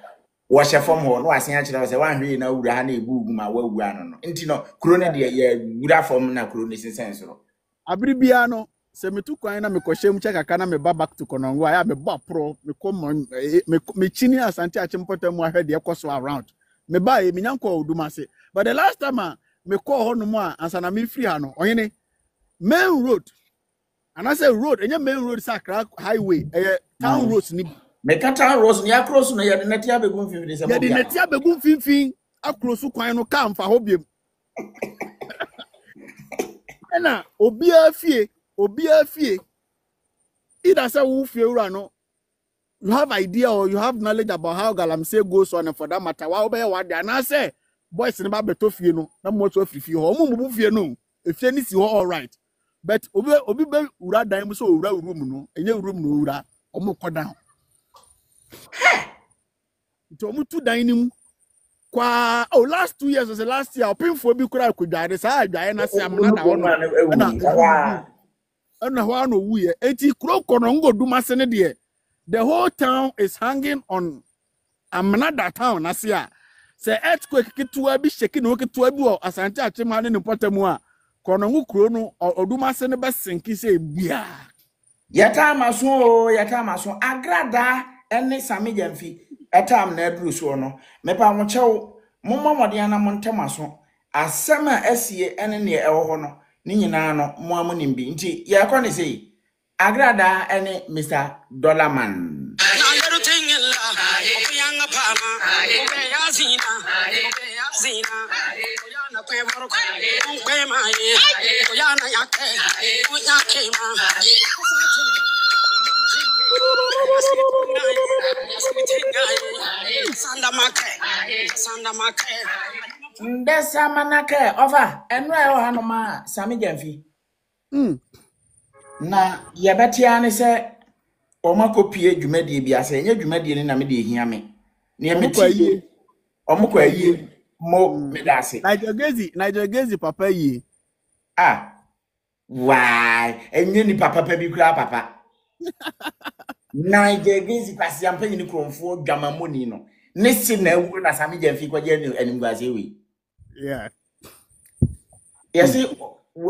washe from ho no asen a kire say wan hwe na wura ha na ebugu ma wawura no nti no kuro ne de ye wura from na kuro ne sense no abiri bia no se metu kwan na mekɔhyɛ mu kyeka na me ba back to konongo aya me ba pro me kom me chini asante achempota mu ahwɛ de ekoso around me ba e minyanko odumase but the last time me call ho no mu a ansa na me free ha no ohene main road and I say road enye main road sakra highway town roads ni me kata roads ni across no ye de netia begum finfin se mo ye de netia begum finfin across kwan no ka mfa ho biem ena obia fie either say who feel no you have idea or you have knowledge about how galamsey goes on and for that matter why obey what and I say boys in ba beto fie no na mo to fie ho mo mu fie no efie ni si ho all right but obi be ura dan mu so ura room no enye room no ura omo kodan to mu tu dan ni mu kwa last 2 years was the last year opinfo bi kura akudware sa adwae na se amna da wono na ho no wuye enti kuro konongo dumase ne de the whole town is hanging on amna da town na se a se earthquake kitua bi sheki no kitua bi o asante achema ne potamu a konongo kuro no odumase ne be senki se bia yata maso agrada ene Sammy jamfi etam na aduru so no mepa mo chew mommodea na montemaso asema asie ene ne ewo ho no ni nyina no mo amonim bi nti ye ko ne sei agrada ene Mr. Dollarman Ndesa manake over enra yo hanoma Sammy Jamfi. Na yebetia ne se omakopie dwumadi bi ase enye dwumadi ni na me de ehia me. Na yemeti omukwa yi mo me da ase. Nigel Gezi papa yi. Why? Enye ni papa bi kura papa. Nigel Gezi pasi ampa ni kromfo dwamamoni no. Ne si na ewu na Sammy Jamfi kwaje ni animguase we. Yeah. Yes,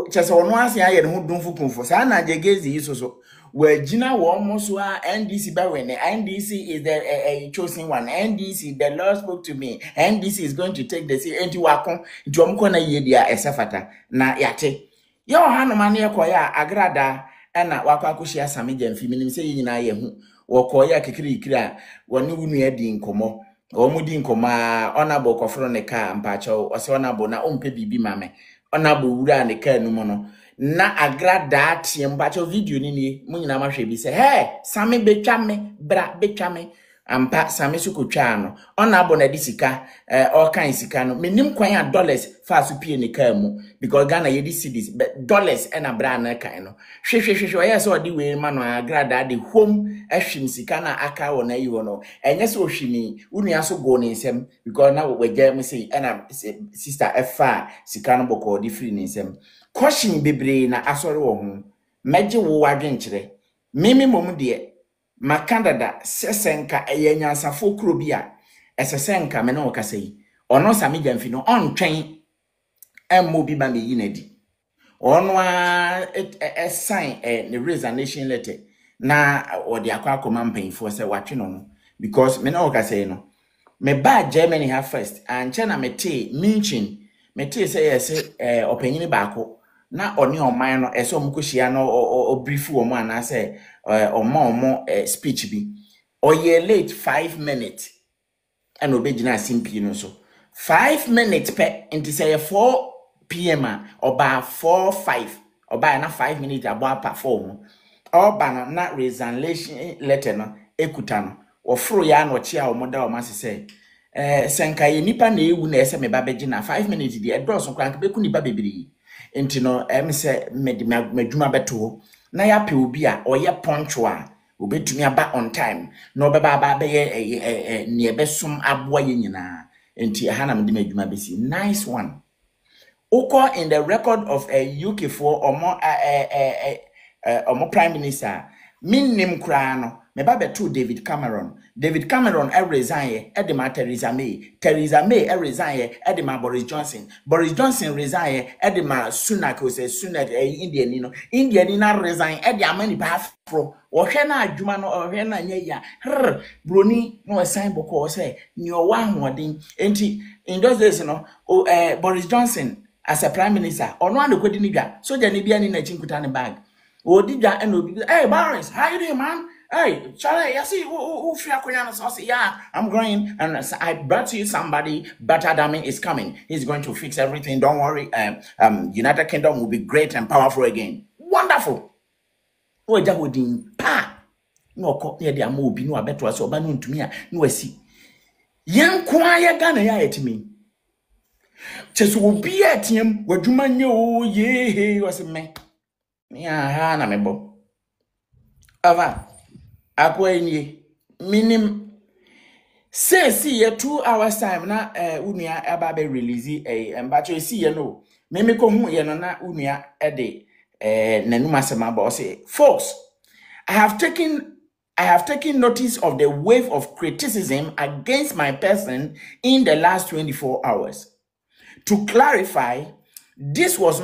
chese ono ase aye ne ho dumfu kumfo. Sa na Gezi so. Wajina wo almost NDC Barwene. NDC is the chosen one. NDC, the Lord spoke to me. NDC is going to take the seat. Enti wako nti na yedia esafata na yate. Yo hanu mane yakoya agrada na wako akushia Sammy Jamfi minim se yina ye hu. Wakoya kikira woni wunu edi nkomo. Omudi nkoma onabo kofro ne ka mpacho ose onabo na ompe bibi mame. Onabo wura ne ka numo no. Na agrada tiembacho video nini munyina mahwe bi se hey Sammy betwame bra betwame ampa Sammy sukotwa no ona abo na disika all kind sika no menim kwan a dollars fa so pie ne ka mu because Ghana ye di cedis but dollars na bra na kan no hwe oya so odi we ma no agrada de home ahwim sika na aka wo na yiwo no enye so hwimi unua so go ne nsem because na we gya me say na sister efa sika no boko di free ne nsem question bebre na asori wo ho meje wo wadwenkyere mimi mom de makandada sesenka eyanyansafo kro bia esesenka me na okasai ono Sammy Jamfi no ontwen emmo bi ba me yinadi ono a sign the resignation letter na odi akwa mpanfo se watwe no because me na okasai no me ba Germany ha first and chena me te say yes opanyini baako na oni oman no eso mkohia no o brief wo mo ana say omo speech bi oye late 5 minutes and obegina simpi no so 5 minutes pe into say 4 pm oba 4:05 oba na 5 minutes abo perform oba na resignation letter no ekuta no ofro ya na ochi a omoda o masese senka ye nipa na ewu na ese me ba begina 5 minutes di edroso krank beku nipa bebiri enti no se meduma beto na ya pe obi a oye punctual obetumi aba on time no beba ba be ye ne ebesum aboa ye nyina enti ha na medima adwuma besi nice one uko in the record of a UK for omo prime minister minnim kra no me ba beto David Cameron resign e de ma Theresa May resign e de ma Boris Johnson resign e de ma Sunak Indian ni na resign e de amani pa afro o hwe na adwuma no o hwe na nya ya broni no sign boko say ni o wa hoden enti in those days no Boris Johnson as a prime minister ono an kwedi ni dwa so ja ne bia ni na chinkuta ne bag Odija and Obi. Hey Boris, how you doing, man? Hey, Charlie, I see yeah, I'm going and I brought you somebody better than me is coming. He's going to fix everything. Don't worry. United Kingdom will be great and powerful again. Wonderful. Oja hodin pa. No ko ne dia ma obi no abeto aso ba no ntumi a no asi. Yan kwa ya Ghana ya etimi. Cheso obi atiem wadwuma nye o ye wase me. Ya na mebo ava akwa enye minim say see ye 2 hours time na unua aba be release mbacho see ye no meme ko hu ye no na unua de nanuma sema ba say folks I have taken notice of the wave of criticism against my person in the last 24 hours. To clarify, this was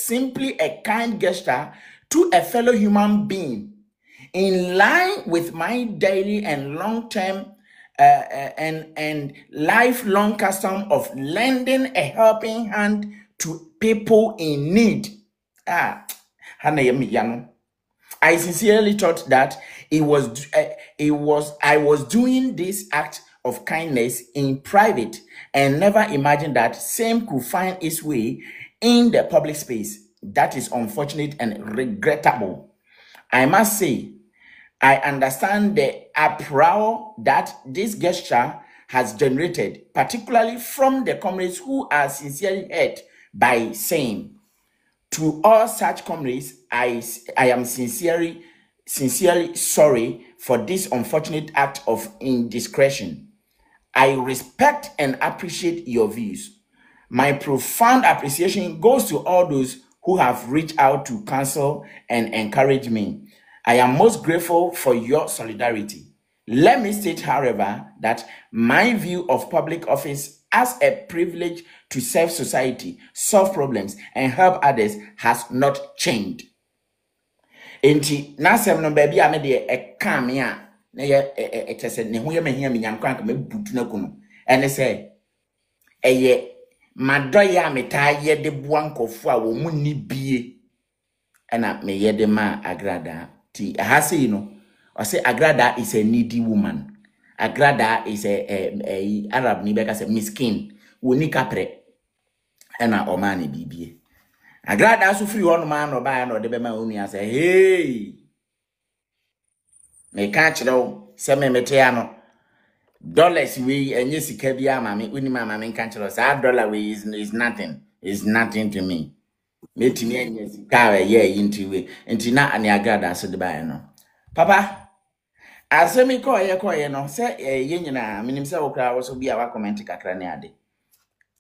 simply a kind gesture to a fellow human being, in line with my daily and long-term and lifelong custom of lending a helping hand to people in need. I sincerely thought that I was doing this act of kindness in private and never imagined that same could find its way in the public space. That is unfortunate and regrettable. I must say, I understand the uproar that this gesture has generated, particularly from the comrades who are sincerely hurt by same. To all such comrades, I am sincerely sorry for this unfortunate act of indiscretion. I respect and appreciate your views. My profound appreciation goes to all those who have reached out to counsel and encourage me. I am most grateful for your solidarity. Let me state, however, that my view of public office as a privilege to serve society, solve problems, and help others has not changed. Enti nasem no baby a me de e kan me a na ye chese ne ho ye mahia me nyankran ka me butu na kuno ene se eye madoye a metaye de boankofo a wo mu ni bie ena me ye de ma agrada ti ha sei no o say agrada is a needy woman. Agrada is a Arab ni beka say miskin woni kapre ena o ma ne bibie. Agrada so free one man no ba no de be ma oni say hey me catch though se me mete ano dollars we enye sika bia ma me uni ma me catch though say dollar we is nothing to me. Metimi enye sika we ye into we enti na ani agrada so de ba no papa asemi ko ye no se ye nyina minim se wo kra wo so bia wa comment kakra ne ade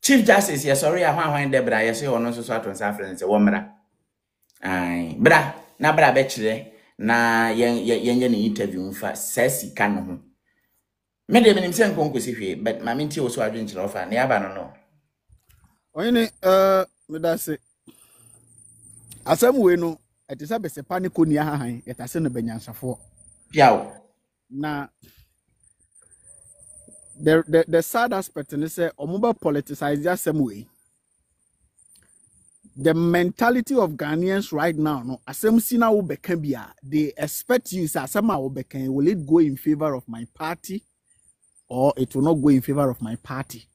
Chief Justice ye sorry ahwan Debra ye se ono so aton sa friends se wo mra ai bra na bra be kire na yen ne interview mfa sesi ka no ho me de minim se nkonkosi hwe but ma menti wo so adwen kire ofa na yaba no oyene me da se asem we no etisa be se paniko ni ahahan etase no banyansafo piao na the sad aspect is say omuba politicize asem we. The mentality of Ghanaians right now, no, asem sina wo beka bia, they expect you say asema wo beka, will it go in favor of my party or it will not go in favor of my party?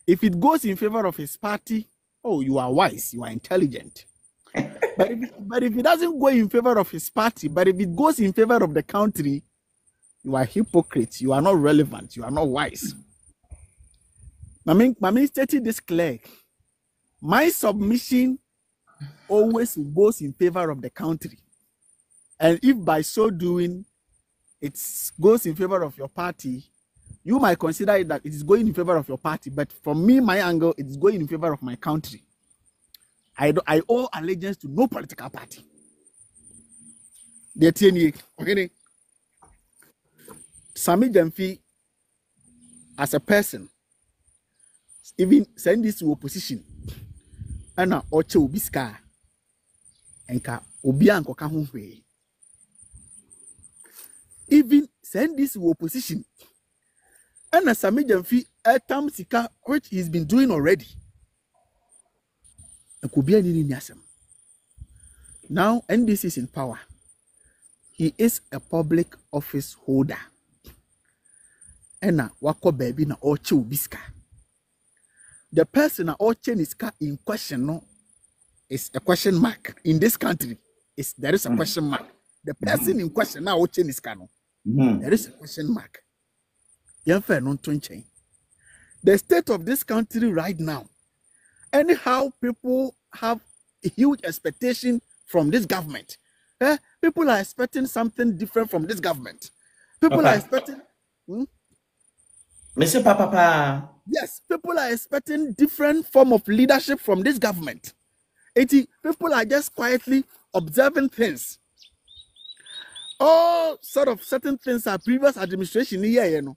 If it goes in favor of his party, oh, you are wise, you are intelligent. but if it doesn't go in favor of his party, but if it goes in favor of the country, you are hypocrite, you are not relevant, you are not wise. Mami stated this clear. My submission always goes in favor of the country. And if by so doing, it goes in favor of your party, you might consider it that it is going in favor of your party. But from me, my angle, it is going in favor of my country. I owe allegiance to no political party. Okay. Sammy Jamfi, as a person, even send this to opposition. Ana oche obiska enka obi anko ka ho hwe even send this to opposition ana Sammy Jamfi etam sika which he's been doing already enko bia ni asem. Now NDC is in power. He is a public office holder ana wako baby na oche obiska. The person or is in question no is a question mark in this country. There is a question mark. The person in question now is no. There is a question mark. The state of this country right now, anyhow, people have a huge expectation from this government. People are expecting something different from this government. People are expecting. Mr. Papa. Yes, people are expecting different form of leadership from this government. People are just quietly observing things. All sort of certain things are previous administration here, you know.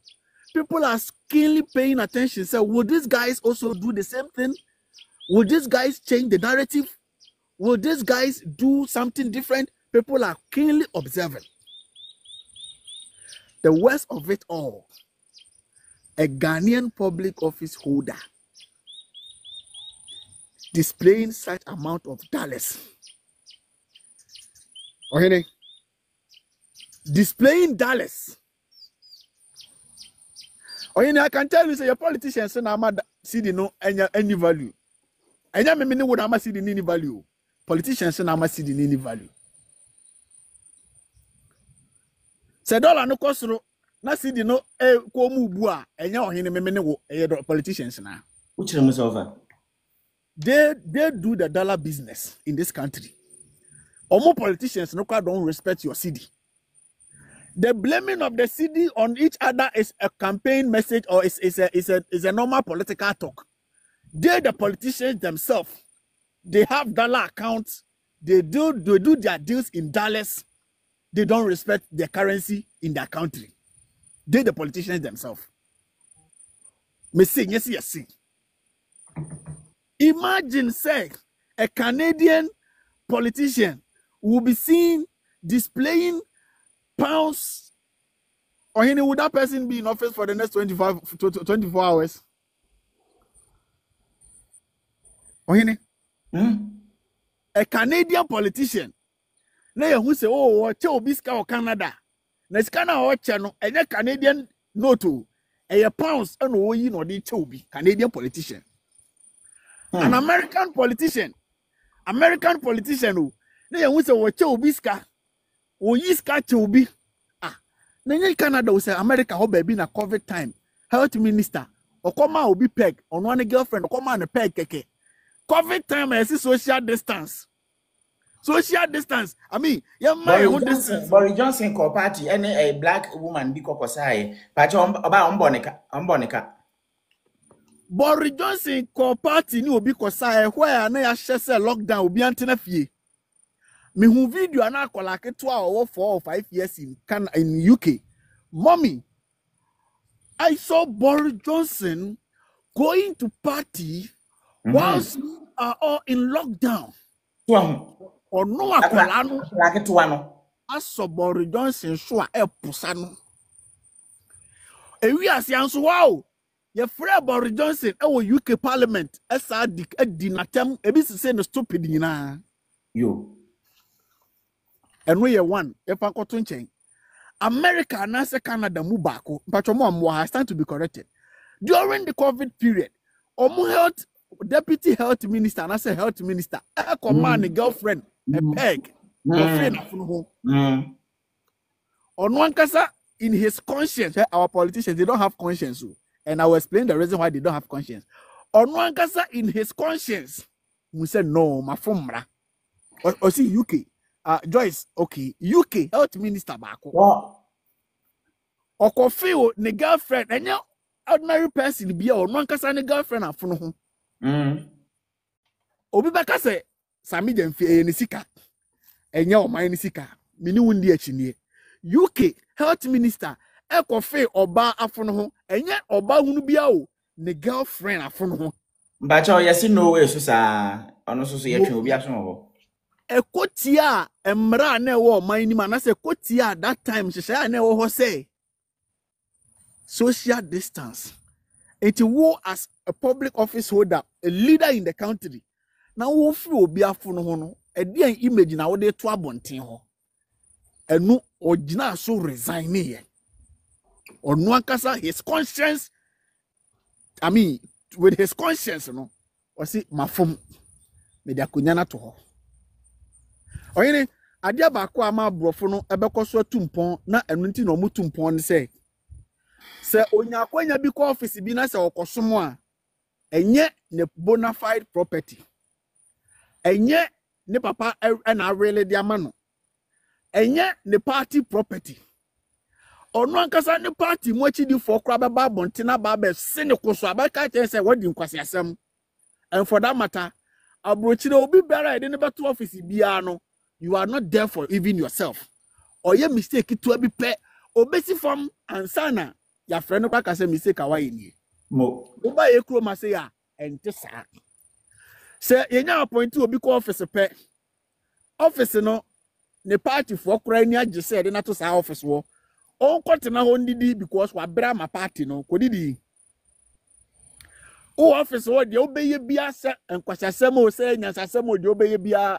People are keenly paying attention. So, will these guys also do the same thing? Will these guys change the narrative? Will these guys do something different? People are keenly observing. The worst of it all, a Ghanaian public office holder displaying such amount of dollars. Okay, displaying dollars Or I can tell you say your politicians say na CD no any value. Enya me ne would ama CD any value. Politicians say na ama CD any value. Say dollar no cost na CD no ko mu bu a enya ohene me ne wo politicians na. Which them over? They do the dollar business in this country. Omo politicians no don't respect your CD. The blaming of the CD on each other is a campaign message or is a normal political talk. They, the politicians themselves, they have dollar accounts. They do their deals in dollars. They don't respect the currency in their country. They, the politicians themselves. Me say yes. Imagine, say, a Canadian politician will be seen displaying pounds, or would that person be in office for the next 24 hours? Or a Canadian politician, now who say, oh, Biska or Canada, Neskana or Channel, and a Canadian noto, a pounds, and oh, you know, the Chobi, Canadian politician. An American politician who, now who say, oh, Biska. O yiska chobi na Canada will say America ho baby na COVID time health minister okoma obi peg on one girlfriend okoma na peg keke COVID time I see social distance I mean Boris Johnson ko party any a black woman bi kokosai but oba ombonika Boris Johnson ko party ni obi kosai where na ya shese lockdown obi antena fie. Me who video na akola ketua or 4 or 5 years in UK. Mommy, I saw Boris Johnson going to party whilst we are all in lockdown. Or no akola no. I saw Boris Johnson show a pusano. E we as yanso wow. Ye free Boris Johnson e UK Parliament esa di natem e bi se no stupid nyina. Yo. And we are one. If I got America and Canada mubako, but I stand to be corrected. During the COVID period, health deputy health minister and I say health minister, I command a girlfriend, a peg, on one kasa in his conscience. Our politicians they don't have conscience, and I will explain the reason why they don't have conscience. On one kasa in his conscience, we said no, my phone, or see UK. Joyce, okay, UK health minister bako. Oko feel ne girlfriend, and your ordinary person be or one kasa ne girlfriend afuno ho. Obi baka say Sammy dem fi ni sika. Enya o man ni sika. Mini wundi achi UK health minister eko feel oba afuno ho. Enya oba hunu bia o ne girlfriend afuno ho. Mbacha yesi no way so sa ono so yetwe obi aso ho. Ekotia emra na ewo man ni man say kotia that time shesha na ewo ho say social distance it wo as a public office holder a leader in the country na wo free obi afono ho no e dey image na wo dey to abonten ho enu ogina so resign here onu akasa his conscience I mean with his conscience no o si mafom me dia kunyana to ho. Oyini adia baako ama brofo no ebekoso tumpon na enunti no mutumpon ne se onya kwanya bi ko office bi na se okosomo a enye ne bona fide property enye ne papa na really dia ma no enye ne party property ono ankasa ne party mo achi di for kra baba bontina baba se ne koso abaka chen se wadi nkwase asem and for that matter abrochire obi bera ede ne beto office bia no you are not there for even yourself. Or your mistake to be pay obesi from ansana your friend no ka say mistake away ni. Mo. Oba ye kro ma say ya ente sa. Say ye nya appoint obi ko office pay. Office no ne party for kra ni age say de na to sa office wo. On continue ho ndidi because wa bra ma party no ko didi. O office wo de obeye bia se enkwasasem o say nyansasem o de obeye bia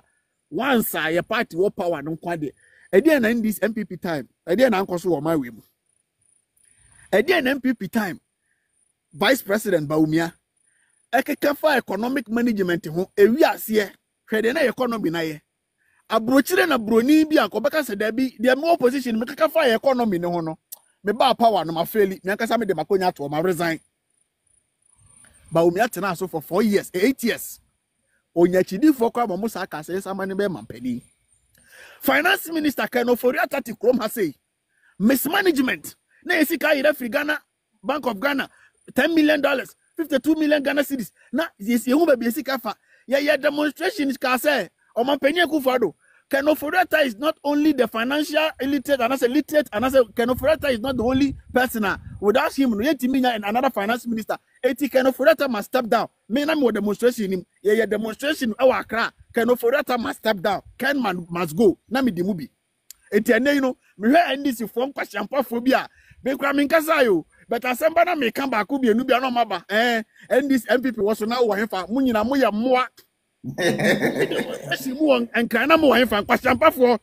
once your party wo power no kwade again in this MPP time again ankoso wo my we mu again MPP time Vice President Baumia. Ekekafa economic management ho ewi ase hwede na economy na ye abrochire na broni bi akobeka se da bi the more opposition me kekafa economy ne ho no me ba power no ma faili me nkasa me de makonya to ma resign Baumia tena so for 4 years 8 years onyachidi for kwa mo sa ka se samane be mampani finance minister Kano Foriata ti krom ha say mismanagement na esika ira free Ghana Bank of Ghana $10 million 52 million Ghana cedis. Na yes, you will be a sikafa. Yeah, demonstration is say, or my penny kufado. Kenoforeta is not only the financial illiterate, and as a literate, and as a Kenoforeta is not the only person. Without him, and another finance minister, 80 Kenoforeta must step down. Me na more demonstration him. Yeah, demonstration. Our cra. Kenoforeta must step down. Ken man must go. Na me the movie. Etienne, you know, me hear NDC form question phobia. Be cramming kasayo. But as somebody may come back, be a new piano maba. And this MPP was now one for Munina Moya Moa. She won and Kana Moa for Pashampa for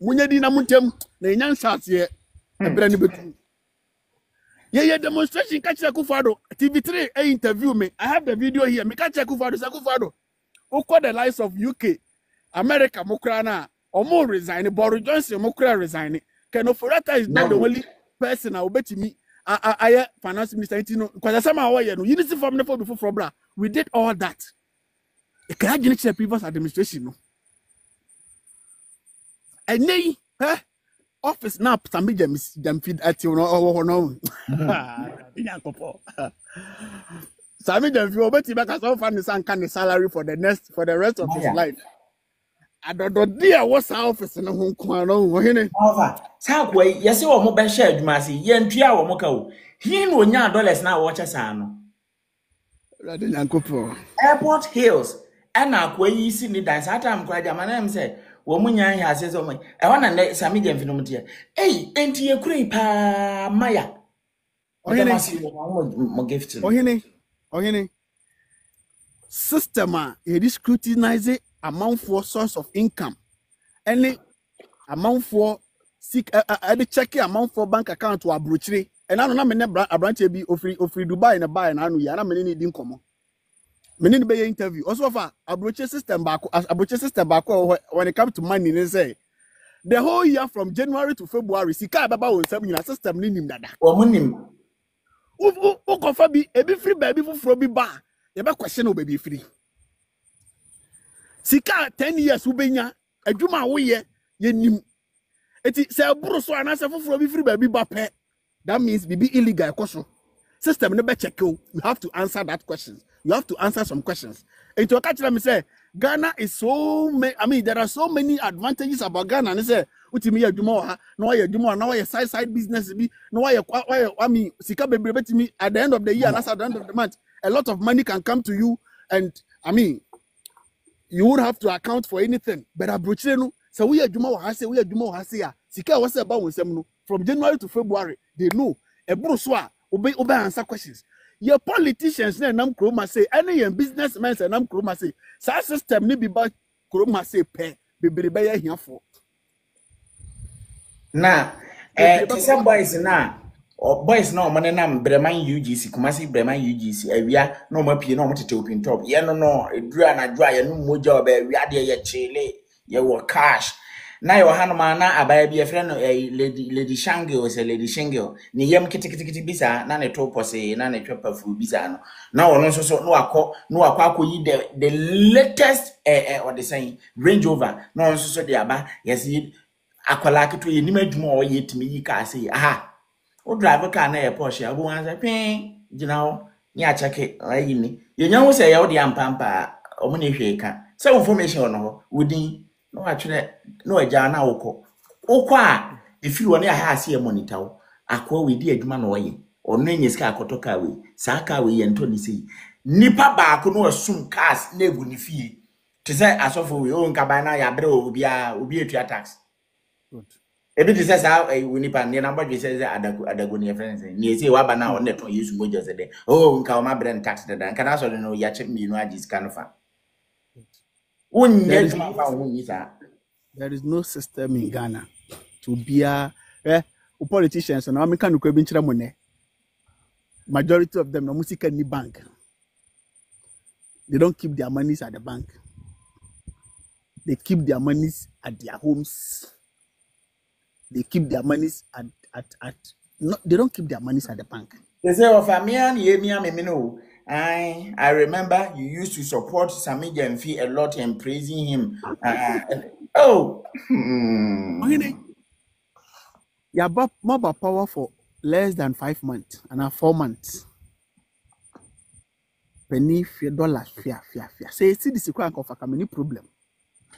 Munadina Muntem, the young shots here. Yeah, demonstration catch a Kufado. TV3 interview me. I have the video here. Me catch a Kufado. Who call the lives of UK, America, Mokrana, or more resign. Boris Johnson, Mokra resign. Kenoforeta is not the only person I will bet me. I finance minister, because somehow unity from the before bra. We did all that. The can't the previous administration. And they office now Sammy them feed at you no. Sammy them feel better because all fund the kind of salary for the rest of his life. I don't dear what's office in a home corner. Sagway, yes, or more shared massy, yen tria or moco. He no $9 now watch us. Airport Hills, and now where you see the dance at time cried, my name said, Woman has says, oh, I want to let Sammy Genfinomitia. Hey, ain't you creep, Maya? Oh, gift. Oh, system, it is scrutinizing amount for source of income. Any amount for seek a check amount for bank account to a brochure. And I don't know a branch be free Dubai and a buy and I know yana many income. Many be interview. Also for a brochure system back when it comes to money, they say the whole year from January to February, Sika Baba will send me a system name that. Or Munim. Who confirm be a free baby for be bar. You better question will be free. Sika 10 years ubenya adwuma wo ye nim eti se buru so anase foforo bi free baby bape that means bibi illegal ekoso system no be check you have to answer that questions you have to answer some questions enti o ka kire me say Ghana is so there are so many advantages about Ghana and say utimi adwuma ha no ye adwuma na ye side business bi no ye sika bebre betimi at the end of the year and at the end of the month a lot of money can come to you and you would have to account for anything. But abrochire no, so we are Juma Hasia. Sika was about no. From January to February, they know a broswa obey answer questions. Your politicians and nam kroma say any businessmen and nam kroma say sa system ni be kroma say pe be here for. Now, some boys now. Or boys no money nam Breman UGC, Kumasi Breman UGC, Avia, no more pin, no more to open top. Yeah, no, a dry, no more job, we are there, chile, you were cash. Now your Hanamana, a baby, a friend, a lady Shango, is a lady Shango, Niam kitty bisa, none a topose, none a trapper for bizano. Now, also no aqua, the latest or the same Range Rover, no, so the aba, yes, aqualaki to image more yet me, can say, aha. O driver car na e Porsche abu wan say pin gina ni a check ayi ni ye nyawo say ya o de ampampa o mo ne hwe ka say information no ho wudin no atwere no agya na wokọ a efiri woni a ha ase e monitor wo akọ we di adwuma no ye ono enye sika akoto ka we sa ka we ye nto ni sei nipa ba ko no asum cars na egu ni fie to say asofo we o nka ba na ya bre obi etua tax good. Ebi ti says how we nipa ne number we says adago ne friends ni say wa ba na on neton yesu mojo se de oh nka o ma brand tax de dan kana so no ya che mi no agis kanfa there is no system in Ghana to be a politicians and American ko bi nchira mo ne majority of them no music any bank. They don't keep their monies at the bank. They keep their monies at their homes. They keep their monies at no, they don't keep their monies at the bank. They say, Ofa Yaw, I remember you used to support Sammy Jemfi a lot and praising him. You have more power for less than 5 months and 4 months. Penny $4 fear. Say see this quite of a community problem.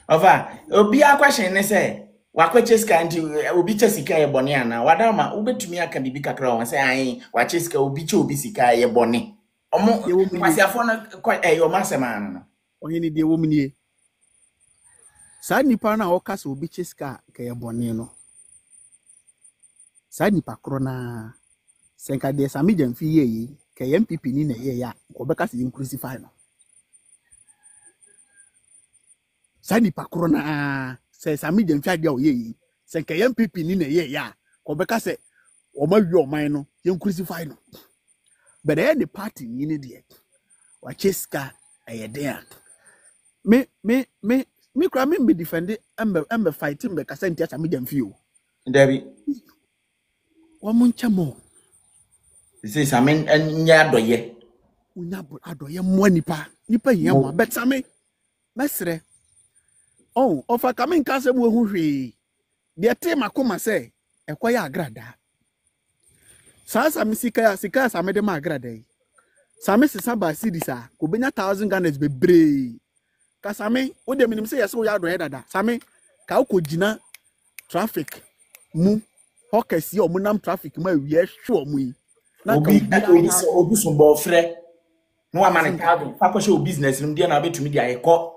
Ofa, obi a question ne say wakwache ska anti obi che sika ye bone ana wadama ubetumi aka bibi kakra won say an wache sika obi che obi sika ye bone omo kwasiafo no yo masema no onye ni de wo mnie sa nipa na okasa obi che sika ka ye bone no sa nipa kro na senka de Sammy Jemfi ye yi ka MPP ni na ye ya ko beka se crucify no sa nipa kro na se Sammy Jemfi ade o ye se nke MPP ni na ye ya ko beka se o ma wi o man no ye crucify no but the party ni ne de wa cheska ayede me kra me defend am fighting be kasa ntia Sammy Jemfi o David wa muncha mo say Sammy nya adoye unya adoye mo nipa hiya mo bet Sammy mesre oh, Ofa coming kase mu ehu hwe. De te makoma se ekoya agrada. Sammy sika Sammy de ma agrada yi. Sammy sisa ba sidisa ko benya 1000 Ghana bebre. Ka Sammy wo de minim se yese wo ya do dada. Sammy ka wo kogina traffic mu hokasi o mu nam traffic ma wi hwe mu yi. Na obi so bo frɛ no amane tado fa ko show business nim de na betumi dia yekɔ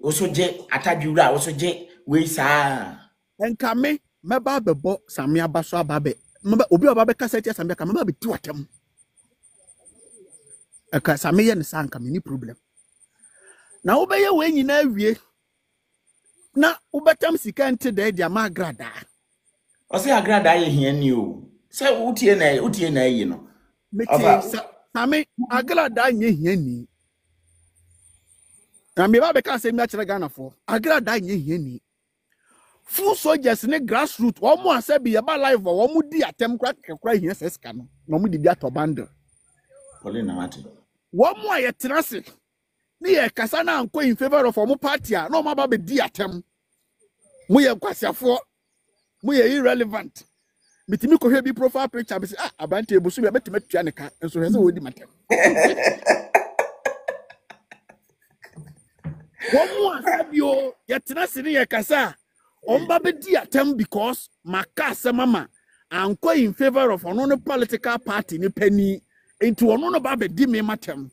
also je atadwura also je we sa enka me meba bebo Sammy abaso ababe meba obi obabe kasa tia Sammy ka meba be ti watem eka Sammy ye ne sa nka me ni problem na wo be ye we nyina awie na wo betam sika nte da dia ma agrada o se agrada ye hia ni o se utie na yi no meti Sammy agrada nye hia ni na me ba be ka se mi a kire Ghana for agrada nye hia ni Foolsojers ne grassroots omo asabi ye ba live omo di atem kra hia seska no na omo di bi atobando pole na mate omo aye tenase ni ye kasa na anko in favor of omo party a na omo ba be di atem mo ye kwasiafo mo ye irrelevant mitimi ko hwe bi profile picture be say abante ebusu be betime tua ne ka enso hwe se wodi matem omo asabi o ye tenase ni ye kasa Omba be di atem because makasa mama anko in favor of ono political party ni penny into ono no ba be di me matem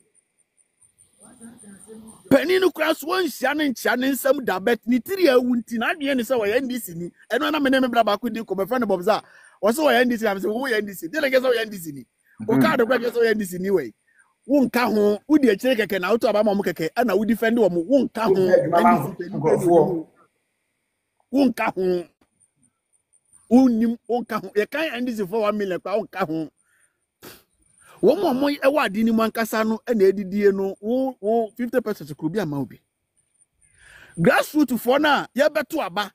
penny no kras won hia ne nchia ne nsam da bet ni tiri awunti na ade ne se wo NDC ni eno na me bra ba ko di ko me friend Bobza wo se wo NDC am se wo NDC de lege se wo NDC ni o ka do kwa se wo NDC ni we wo nka ho wo di akire keke na auto aba ma mo keke ana wo defend wo mo wo nka ho unka ho unim unka ho ye kan NDC for 1 million kwa unka ho wo mo e wa di ni mankasa no na edidie no wo 50% kuro bi ama obi grassroots for na ye beto aba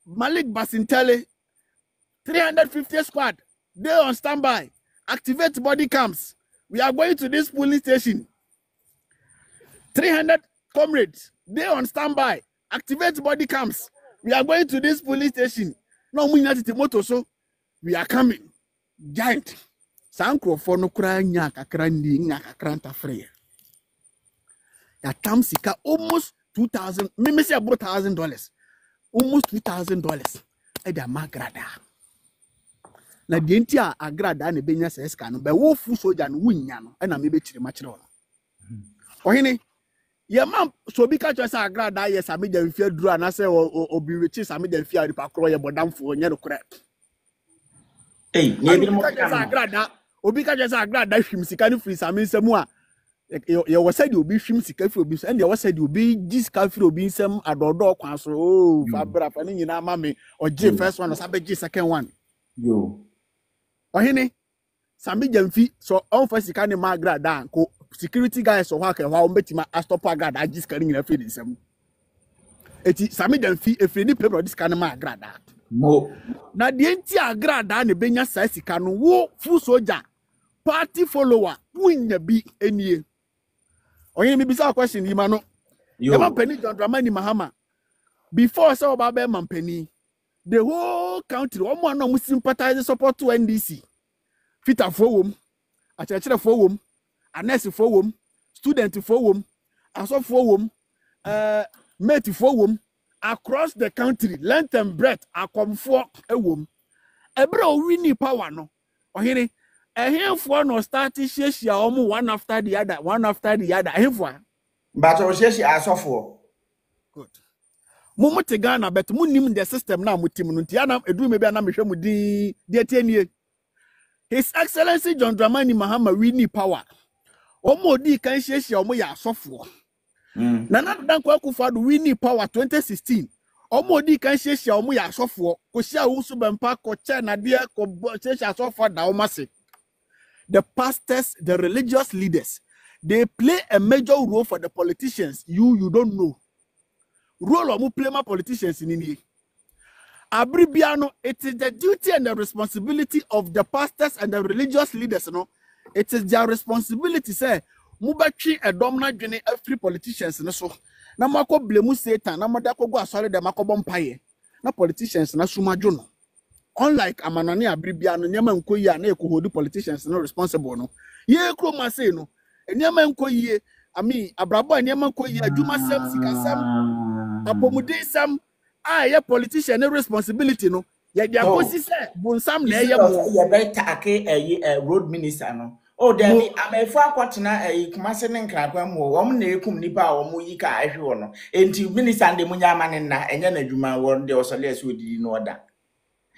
Malik Basintele 350 squad they on standby activate body cams we are going to this police station 300 comrades they on standby activate body cams. We are going to this police station. No, we not the motor, so we are coming. Giant. Sankro for no cry, nyaka krandi, nyaka kranta free. Ya tamsika almost $2,000. Maybe say about $1,000. Almost $2,000. Eda magrada. Na dienti a agrada ne benya se eska no be wo Foolsoja no wunya no. E na me be chire ma chire ono. Ohini ye man so bi ka cho say agrada ye Sammy Jemfi duru anase obi wechi Sammy Jemfi a ripa kro ye bodamfo onye no kre ne bi mo ka agrada obi ka cho say agrada hwim sika no free Sammy nsam a ye wo say di obi hwim sika free obi so and ye wo say di obi gi sika free obi nsam adodo kwan so fa bra fa ni nyina ma me oje first one sabe gi second one yo ohini Sammy Jamfi so on for sika ne magra dan ko security guys so hwa on betima stop agrada agis kan nyina fe disem eti Sammy Jamfi efre ni pe this kan magrada mo na de enti agrada ne benya sa sika no wo Foolsoger party follower wunya bi enie onye mi bisa question yi ma no yo mampani John Dramani Mahama before say oba be mampani the whole country omo na mu sympathize support to NDC Fita for wom, a church for wom, a nurse for wom, student for wom, a so for wom, mate for wom, across the country, length and breadth, a come for a wom. A bro, we need power no. Or here, a handful no start to share almost one after the other, a handful. But I was as for good. Mumu Ghana, but munim the system now, Mutimuntiana, a dream maybe I'm sure the 10 years. His Excellency John Dramani Mahama we need power. Omo di kan hyehyɛ omo ya asofo. Nana Dankwa Akufo-Addo we need power 2016. Omo di kan hyehyɛ omo ya asofo. Ko hia wo so bempa ko che na de ko hyehyɛ asofo da omo se. The pastors, the religious leaders, they play a major role for the politicians. You don't know. Role omo play ma politicians in here. Abribiano, it is the duty and the responsibility of the pastors and the religious leaders, no? It is their responsibility, say, Mubachi a dominant journey every politicians, no so. Na mako blame Satan, na madako go asole de mako bompaye. Na politicians na suma jono. Unlike Amanani Abribiano, nyama nkoyi na ekohodu politicians no responsible no. Ye kro ma say no. Nyama nkoyi, ami abrabo nyama nkoyi adwuma sem sikasam. Apomuden sam yeah, politician no responsibility no. Yeah, they are going say bonsam na ye better a road minister no. Oh, there be amefo akwatena Kumase ne nkrakwa mu wo na ekum nipa a wo yi ka ahwe wo no. Enti minister de munya amane na enye na dwuma wo de osole ase odidi no oda.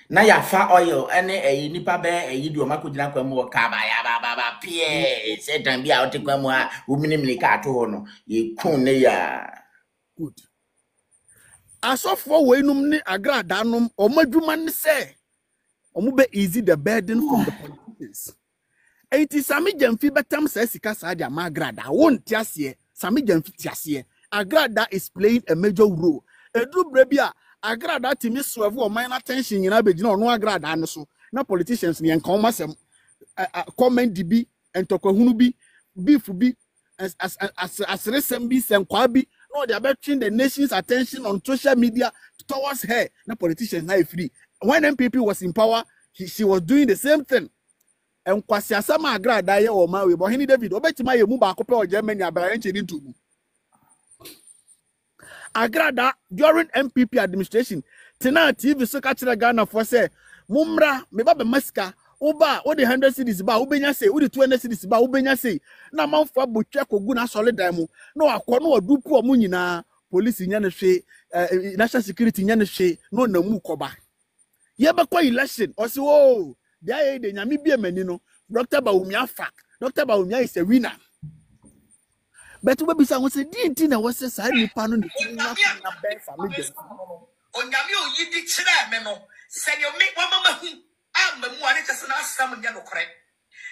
Na ya fa oil ene nipa be di o makogina kwa mu ka ba ya ba pie se dan bia o te kwa mu a wo minimli ka ato ho no. Ye kun ne ya good. Asofo wenum ni agrada num omadwuma ne se omube easy the burden from the politicians. Enti Sammy Jamfi betam se sika sa dia magrada won tiase Sammy Jamfi tiase agrada is playing a major role. Edu brebia agrada timi soevu o minor attention nyina begina ono agrada ne so na politicians ni enka omasem comment bi entokwahunu bi beef bi as resem bi senkwa bi. No, they are betting the nation's attention on social media towards her. No politicians now free. When MPP was in power, she was doing the same thing. And kwasi asama agrada ye o ma we bo hini David obetima ye mu ba ko pe o Germany abara enche ni ntubu. Agrada during MPP administration, tina TV so ka kire Ghana for say mumra me ba be maska oba o de 100 cities ba ubenya say o de 200 cities ba ubenya say na manfo abotwa kogu na solidan mu na akọ na odupu o mu nyina police nya ne hwe national security nya ne hwe no na mu koba ye be kwa election o say oh dia de nyame bia mani no Dr. Bawumia fact Dr. Bawumia is a winner but we be say won say di na wo say sa nipa no ni na ben Sammy Jamfi onyame oyidi kire me no se yo me wa mama hu amamu ani chese na asam nya no kore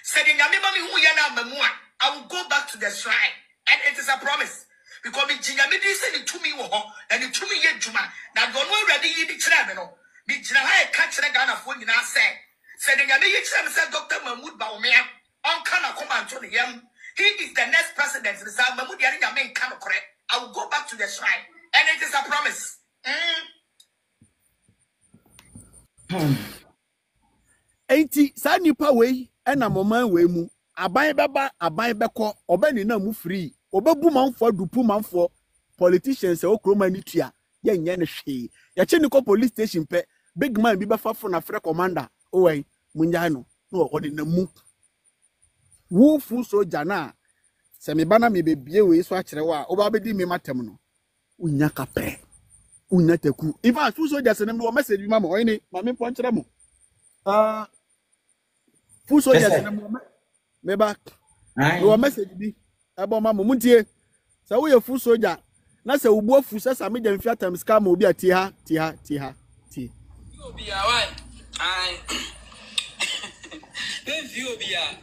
se de nyame mama hu ya na amamu I will go back to the shrine and it is a promise because me nyame di se ni tumi wo ho and ni tumi ye djuma na go no ready yidi kire me no me gyina ha e ka kire Ghana fo nyina se de nyame ye kire me se Dr. Mahmoud Bawumia on kana komanto ne yam he is the next president so Mahmoud ya nyame nka no kore I will go back to the shrine and it is a promise Enti sa nipa we na moman we mu aban beba aban beko obani na mu free obebu manfo dupu manfo politicians e okroma ni tua ye nye ne hwe ya che ni ko police station pe big man bi befa fo na free commander owen munya no no odi na mu wo Foolsoger na se me bana me bebie we so akere wa oba bedi me matem no unya kapre unya teku even Foolsoger se nem wo message bi mama oyini ma me ponchera mo Foolsojers me back. Your message be about mama muntie. Sa we Foolsoger. Na se ubu afu se Sammy Jamfi atam scam obi ati ha. You be away. Envy Obia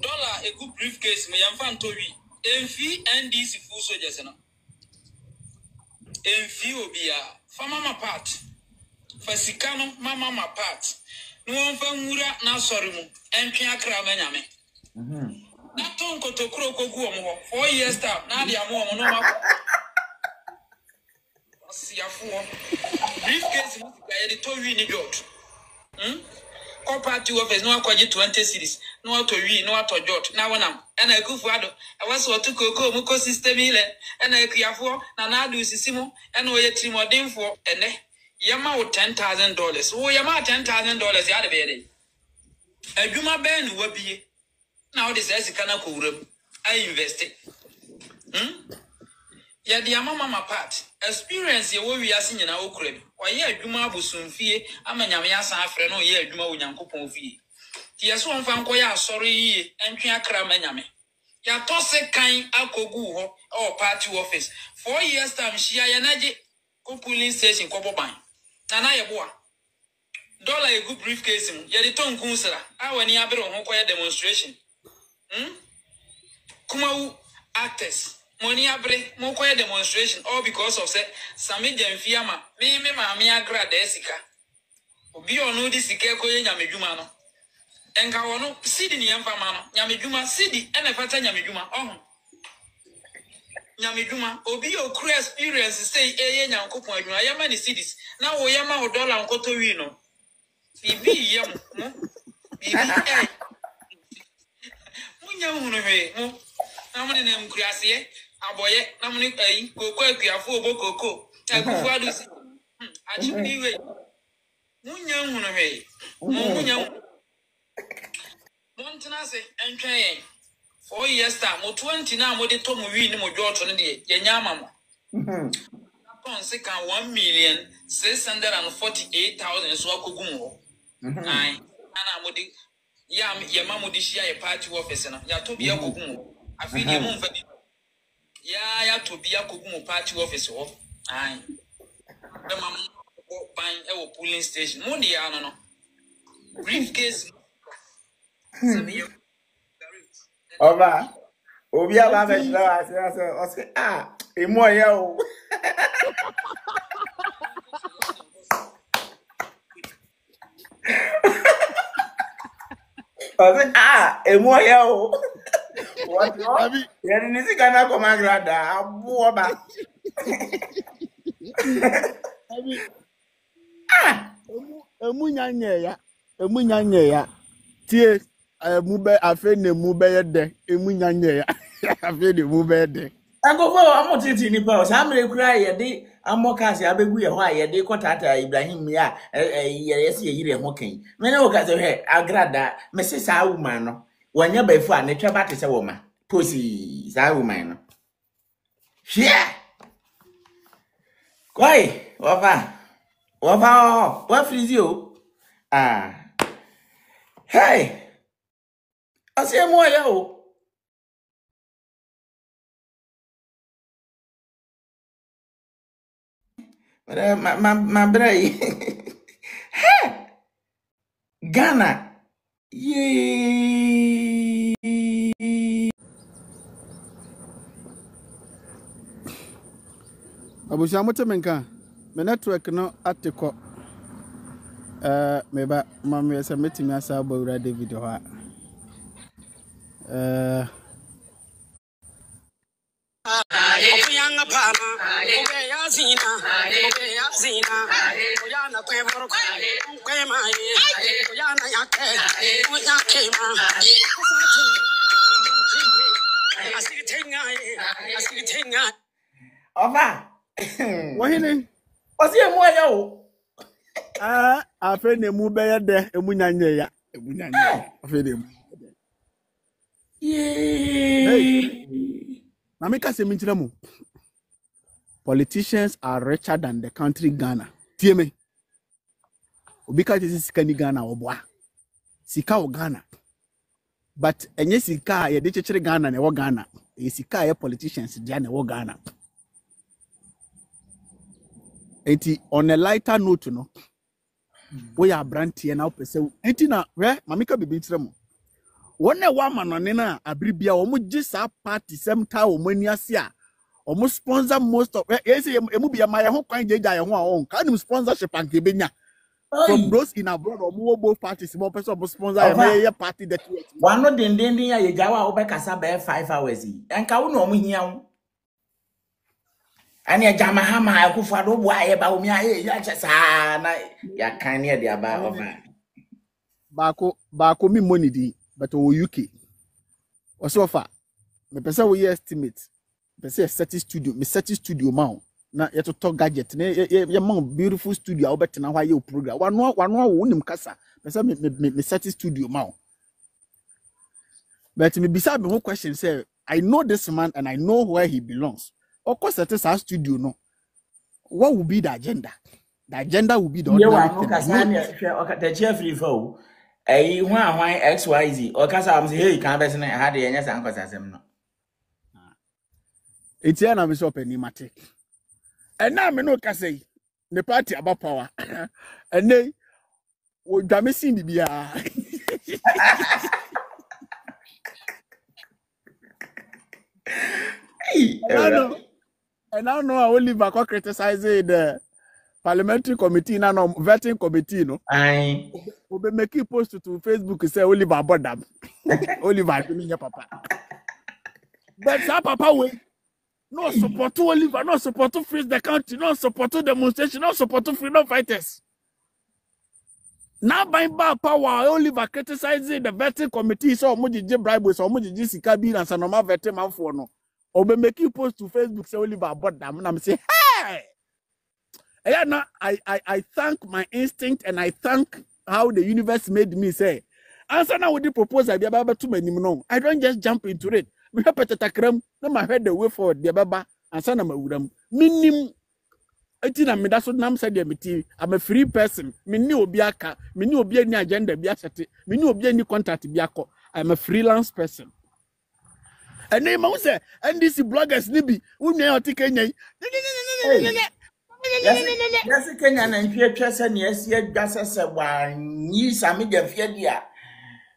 dollar a good briefcase, me and Fantowi. Envy NDC Foolsojers. Envy Obia, for mama part. Fasikano, mama part. No one for Mura, na sorry mo, and Piakra Menyame. Not Tonko to Kroko 4 years time, now they are more no. See a four briefcase, I told you in the jot. Party office, no, 20 cities, no to read, no to jot. Now, when I'm and I go for I was what to go, Muko system, and I clear for, Nana do Simo, and we a team or dim for, and Yama $10,000. Oh, Yama $10,000 the other day. A Juma band will be now this as a canal I invested. Ya the mama part experience ye we are seeing na okrem or ye adwuma abosun fie amanyame asa afre no ye adwuma onyankopon fie ti yeso onfa nkoya asori yi entwe akra manyame ya tose kan akogu ho or party office 4 years time shia ya naje ko police station ko boban na ye boa dollar a good briefcase ye de tonkun sra awani abere ho ko ya demonstration Kumawood actors money abre mo ko demonstration all because of say Sammy Jamfiama me maami agra desika obi onu di sika ko ye nyamedwuma no enka wono sidi ni yemfa ma no nyamedwuma sidi ene fata nyamedwuma nyamedwuma obi okru experience say eye nyankopon adwuma yema ni sidis na wo yema ho dollar nkoto wi no bibi yem mo bibi munya hunu he mo amene na mkuriase aboye na muni koko akuafo obokoko akufu adusi achibidi we munya hunu he munya montana se entwen 4 years time mo 20 na mo de to mo wi ni mo joto ne de yenya amamo se kan 1,648,000 so akogum ho ai ana mo de ya mama de share a party office na ya to bia akogum ho afi de mo mfa ya to bia akogum party office ho ai the mama ban e wo polling station mo de ya no briefcase Sammy Oba obi aba be shira ase emo ya o emo ya o what abi ya ni si kana ko magrada abu oba abi emu nyanye ya tie mube afe ne mube yede emu nyanye ya afe ne mube yede agofo amotiti ni pa o samre kura yede amokase abegu ye ho a yede kotata Ibrahim ya yesi yire ho kan mene o ka se he agrada mese sa woman no wanya bafu a ne twa ba te se woman posi sa woman no hia koi wafa wa frizio hey ase mo ya o my bray. Ghana. Yay. Abusha mutemenka. Me network no ateko. Meba mama yesa metimi asa abawura David ho Oyanga pana, obeya zina, oyana kwevoro, kwemaye, oyana yake, oyakema, asiritenga. Ofa. Wahine. Osi emu ya o. Afe ne mu beye de emu nyanye ya. Afe ne mu. Yay. Politicians are richer than the country Ghana. Tie me. Obika jesi sika ni Ghana obwa. Sika o Ghana. But enye sika ye de chechere Ghana ne wo Ghana. E sika ye politicians dia ne wo Ghana. Enti on a lighter note no. We are brandy na opese. Enti na we mamika bibi ntrem. Wona wa manone na abribia wo mo gisa party sem ta wo mani ase a wo sponsor most of yes emu bia ma ye ho kwan jeja ye ho a won ka nim sponsorship anke benya from those in abroad wo both parties mo person mo sponsor ye party that one no den ya ye jawa wo be kasa be 5 hours yi enka wo no mo hia wo ani jama ha ma akufo ado bo aye ba wo mi aye ya chesa na ya kan ne de aba over baako mi money di but o UK also offer me person we estimate person set studio me set studio ma na ye to gadget na ye ma beautiful studio a obetena hwa ye program wano wonim kasa person me set studio ma but me bisa me whole question say I know this man and I know where he belongs. Of course set our studio no what will be the agenda? The agenda will be the the chef free eh hwan XYZ or kasa am say hey kan be say ha de enya san kwasa asem no etia na me so pani mate and na me no kasa yi the party about power and then o dwa me sin bibia and I know I will leave back criticizing the parliamentary committee na no vetting committee no aye we make a post to Facebook say Oliver Bodam Oliver me papa but sa papa we no support to Oliver, no support to freeze the country, no support to demonstration, no support to freedom fighters. Now by power Oliver criticizing the vetting committee so much bribe so much sika bi and sanoma vetting man for no or we make a post to Facebook say Oliver Bodam and I'm say hey yeah, I thank my instinct and I thank how the universe made me say. Answer now with the proposal, be about too many no. I don't just jump into it. We have to takram, no my head the way forward, the baba, and son of my woodam. Minim, I think that's what Nam said. I'm a free person. Mini obiaka, mini obi any agenda, biasati, mini obi any contract, biako. I'm a freelance person. And then I say, NDC bloggers, Nibi, who may not take any. Yes, Kenya and Pierre Chesson, yes, just as a one, ye Sammy the Fiedia.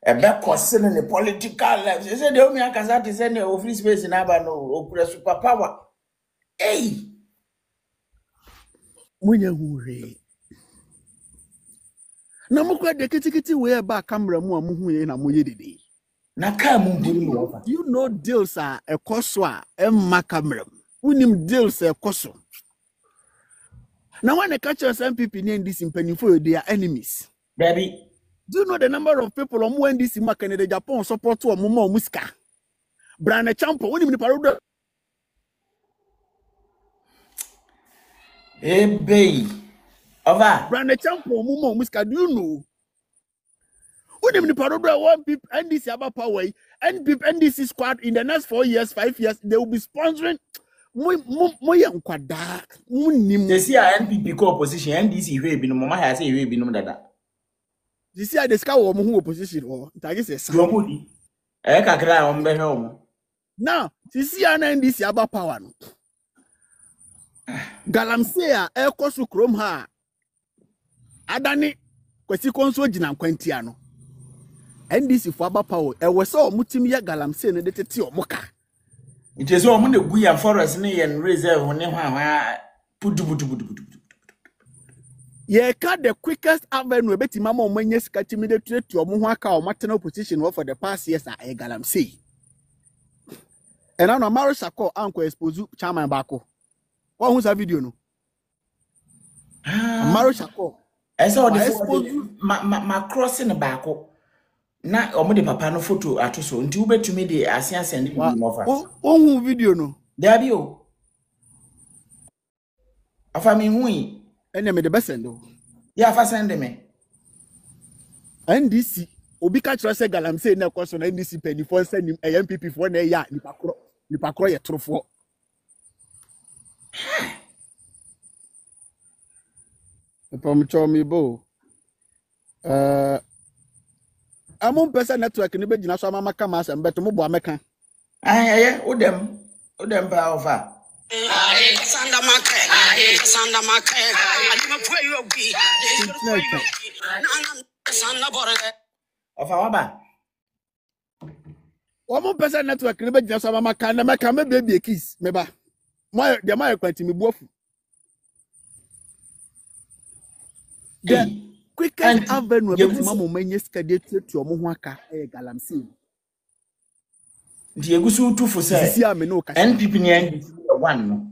A back question in the political life. They said, the only Akazati send the office space in Abano, or superpower. Hey, when you no more the kitty way back camera more in a moyedi. Nakamu, you know, deals are a coswa and macamera. We name deals a cosso. Now, when the catchers and people name this in Pennyfo, they are enemies. Baby, do you know the number of people on when this in Canada, Japan support to a Momo Muska? Brand a champion, when you paroda. Hey, baby, over Brand a champion, Momo Muska, do you know? When you paroda one people NDC about power, and people NDC squad in the next 4 years, 5 years, they will be sponsoring. They see a NPP co-opposition, NDC will be no more. I say, will be no dada. This year, the scout who opposition or that is a somebody. I can't cry on the home. Now, this year, NDC about power. Galamsea, El Cosu Chrome ha. Adani, Quesiconso Jinam Quentiano. NDC for about power. I was so mutimia Galamsea and the Teti Moka. It is all the Guyan forest near and reserve when put. Ye cut the quickest avenue betty mamma when yes catimidated to a Muhaka or maternal position for the past years at a Galamsea. And I'm a Marishako uncle expose Chama Bako. What was a video no? Marishako. I saw the my crossing the Bako. Na omode papa no photo atoso nti ube to me de asia send me more fast. Who video no? There be o. Afa me hu yi. Ene me de be send o. Ya fa send me. NDC obi ka kire se Galamsey na kwaso na NDC penifo send him MPP for na ya nipa kro ye trofo. Papa me bo. Among person network ni be gina so amama kama asem beto mo bo ameka. Aye, odem ba over. Sanda make, sanda make. Ali ma pwe yo bi. Sanda borele. Ofa waba. One person network ni be just mama kan na make me baby kiss me ba. My the my kwanti me buofu. The quickest avenue about mama menye skade to omo ho aka e galamsey. The egusu tu for say. Sisi ame no kasa. NPP ni NDC one no.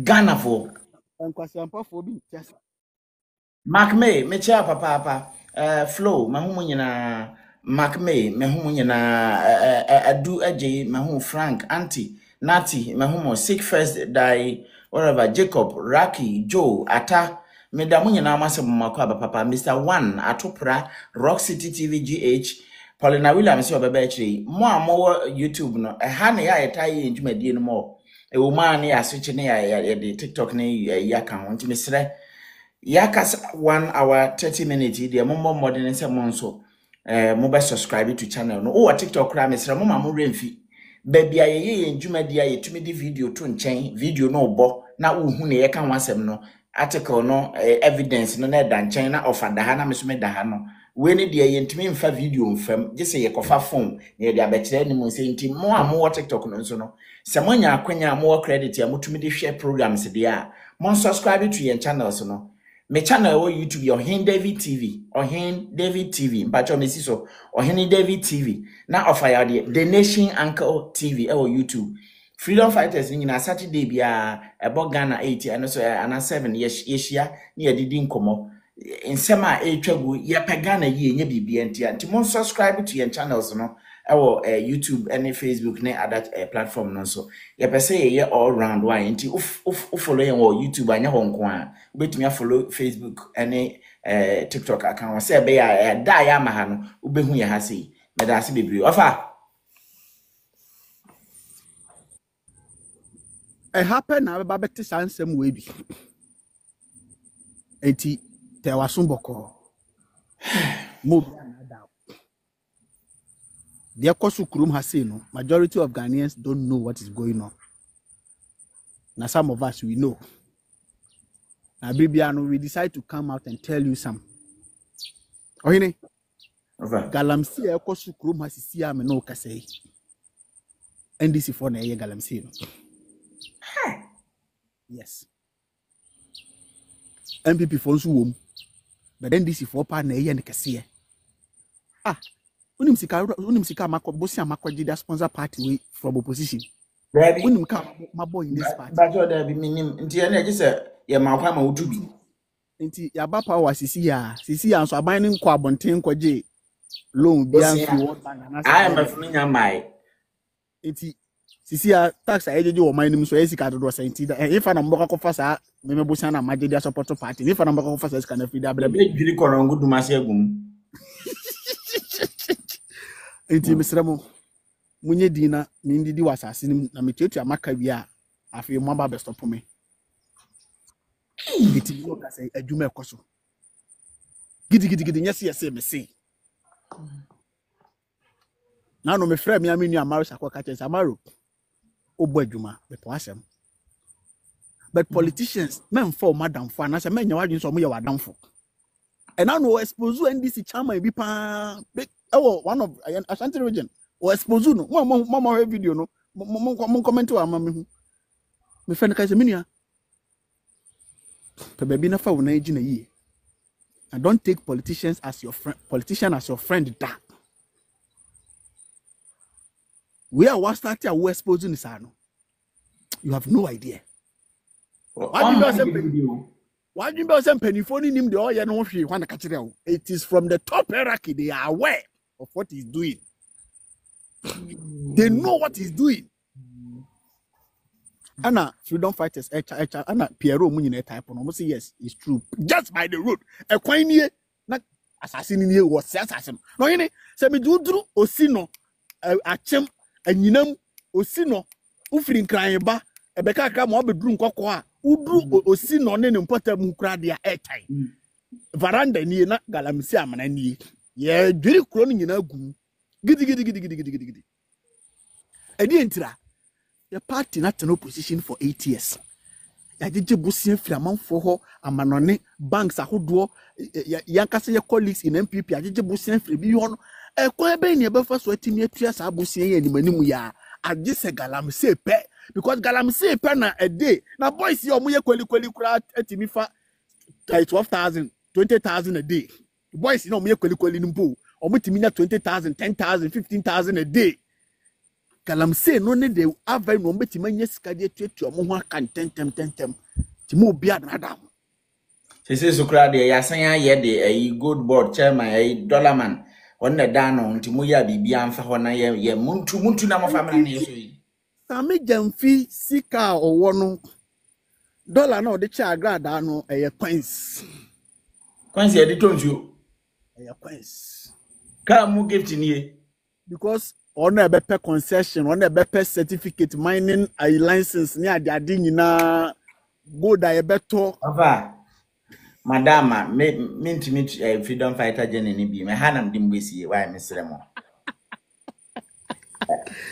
Ghana for. Nkwasampa for bi just. Mark May, me chia papa flow mahumu nyina Mark May mahumu nyina adu eje mahu Frank Auntie Nati mahumu sick first die whatever Jacob Raki Joe Ata me da mu nyina amasem makwa papa Mr. One Atopra Rock City TV GH Paulina Williams obebe chiri mo amowo YouTube no ha na ya yetai ndwumadie no mo e wo ma na ya switch na ya de TikTok na ya kan ho ntimi sre Yakas 1 hour 30 minutes the more modern say monso mobile subscribe to channel no o TikTok kra mesra mo ma mo remfi ba bia ye ndwuma dia ye tumi di video to nchen video no bo na uhu na ye kan wasem no article no evidence no na da nchen na ofa da ha na meso me da ha no we ne dia ye ntumi mfa video mfam je se ye kofa phone na ye dia ba kire ni mo se nti mo amo TikTok no nso no se mo nya akwanya mo credit ya mo tumi di share programs dia mo subscribe to your channels no me channel on YouTube your Ohin David TV Ohin David TV mpacho mesi so Ohin David TV na Ofa Yaw the Nation Uncle TV on YouTube Freedom Fighters nyina Saturday bia ebo Ghana 80 and so ana 7 yeshia ni yedidi nkomo nsema etwagu ye Ghana ye nya bibia nti mon subscribe to your channels no YouTube and Facebook ne other platform no so ye pese ye all round why nti follow ye on YouTube anya ho nko a ubetumi follow Facebook and TikTok account say be ya da ya ma ha no ubehu ye ha sei me da se bebre Ofa e happen na ba beti sansem we bi enti te wasumboko mo the Kosukrum has seen no majority of Ghanaians don't know what is going on. Now some of us we know. Now Bibiano, we decide to come out and tell you some. Ohine. Galamsey Kosukrum has see am no kase. NDC for na ye Galamsey no. Yes. MPP for nsu but NDC for pa na ye ne kase. Unim sika mako bosi amako the sponsor party way from opposition. Unim ka mabo in this party. But there be minim nti na je se ye makwa ma utubi. Nti ya ba power sisi ya so aban ni nkwa abonten kwaje loan bi anfi wo bank na. I am afunya mai. Nti sisi ya tax ajeje wo man nim so esika dodo se nti if na mboko kofa sa me bosi na maje the support party if na mboko kofa sa esika na fi da bla bla. Be dwiri kono nguduma se egum. Enti misramo munye dina mindidi wasase nim na metuatu amaka wi a afi mo ba be stop me enti no ka say adwuma ekoso gidi nyese me say na no me frɛ me amenu amaro sakwa ka chese amaro obo adwuma be to asem but politicians men for madam for na say men nya wadwun so mo ye wadamfo and I know expose NDC chairman bi pa one of Ashanti region or expose no mo video no mo comment wa ma me friend ka say menua pe baby na fa wona agi na yi and don't take politician as your friend da we are what start to expose this no you have no idea why do you say penifoni nim the oye no hwe hwana ka kire wo it is from the top hierarchy they are aware of what he's doing they know what he's doing Anna freedom fighters Anna Piero Munyi type no say yes it's true just by the road e kwan nie na assassin nie was assassin no yene say me duduru osino achem anyinam osino ufiri nkran ba e be kakra mo obeduru nkokko a udru osino ne ne mpota mu kra dia airtime veranda nie na galamsi amana nie ye dwiri kro no nyina gu gidi Edientra. The party not in opposition for 8 years. Yajije busi fiaman for ho amanone banks ahodo yankase your colleagues in MPP yajije busi fi bi hono ekwan be ne be fa so atimi atua sa busi ye ni manimu ya agise galamse pe because galamse pe na a day na boys ye omo ye kweli kura atimi fa 12,000 20,000 a day boys no omo ye kweli nimpo omo timi na 20,000 10,000 15,000 a day. Galamse no ne de ava no mbeti manye sika de tuatu omo ho aka tentem ti mo bia na da se sukra de ya san ya de good board chairman dollar man on the dano nti mo ya bibia amfa ho na ye muntu na mo family na yeso yi Sammy jamfi sika owo no dollar na o de cha agrada no coins ye de tonju coins ka mu gift ni because on a better concession, on a better certificate, mining a license near the adina go die better. Ava, Madama, mean to meet a freedom fighter Jenny be my hanam dimbisi, why Miss Remo.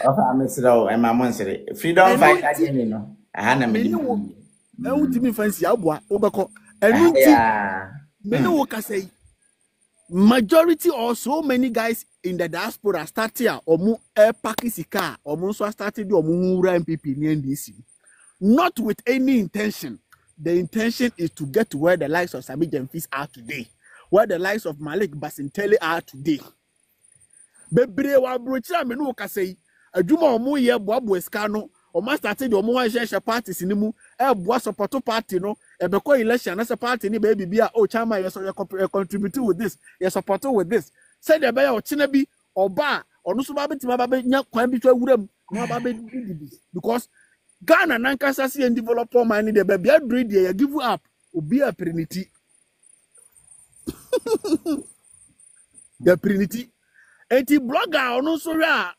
Ava, Miss Row, and my monster, freedom fighter Jenny, no, a hanam. No, to me fancy Abwa, Obako, and many workers say. Majority or so many guys in the diaspora start here or mu Pakisika or mu so started or Mura MPP in NDC. Not with any intention. The intention is to get to where the likes of Sammy Jemfis are today, where the likes of Malik Basintele are today. Bebre wa brocha menu ka say adwuma omo ye boabo escano o ma started omo wan share parties ni mu e boa support party no e be ko election na party ni be bibia o chama you so contribute with this you support with this say the be o china bi oba onu so ba betima ba be nya kwan bi to awuram no ba be because Ghana nankasa see and developer money the be bia dread you give up obi a prinity the prinity enti blogger onu so ra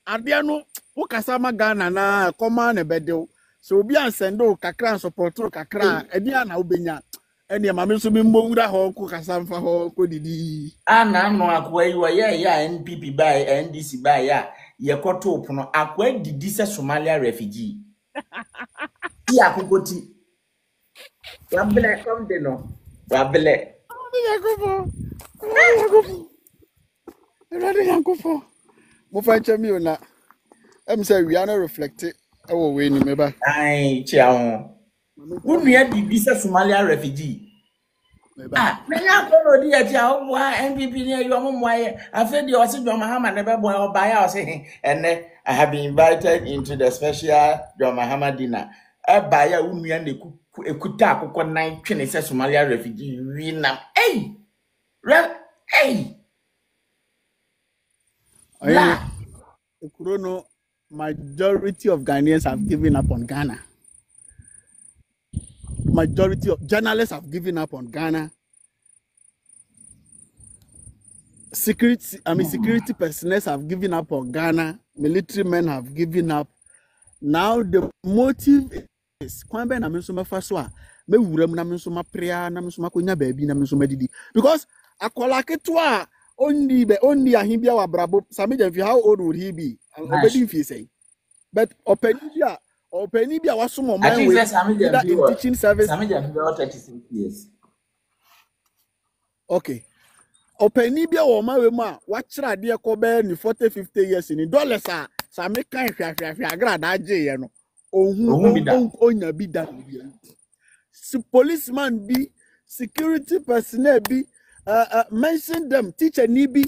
ade no wo kasama Ghana na koma na bedew so obi ansendo kakra support kakra edi na obenya ene ma me so me mbowura ho ko kasamfa ho ko didi ana no akwa yi wa ya NPP by NDC by ya ye koto opono akwa didi se Somalia refugee ti akogoti wabele come de no wabele yakofo mo fa chami ona em say we are not reflected ewo we ni meba ai chia ho unua bibi se Somalia refugee meba me ya ko no dia chia o mo NPP ni ayo mo mo aye afedi o se John Mahama ne be boy oba ya o se ene I have been invited into the special John Mahama dinner eba ya unua ne ekuta akoko nan twene se Somalia refugee wi na La Kurono, majority of Ghanaians have given up on Ghana. Majority of journalists have given up on Ghana. Security personnel have given up on Ghana. Military men have given up. Now the motive is kwambe na mensoma faswa me wuram na mensoma prayer na mensoma konya baabi na mensoma didi because akola ketwa only ahimbia wa brabo Sammy Jemfi, how old would he be? Obedi fi say. But Openibia was some man with in teaching service. Sammy Jemfi 36 years. Okay. Openibia or my ma watch dear Kobe ni 40-50 years in dollars are Sammy kind grad aje no. Onya be that. So policeman be security personnel be mention them, teacher Nibi,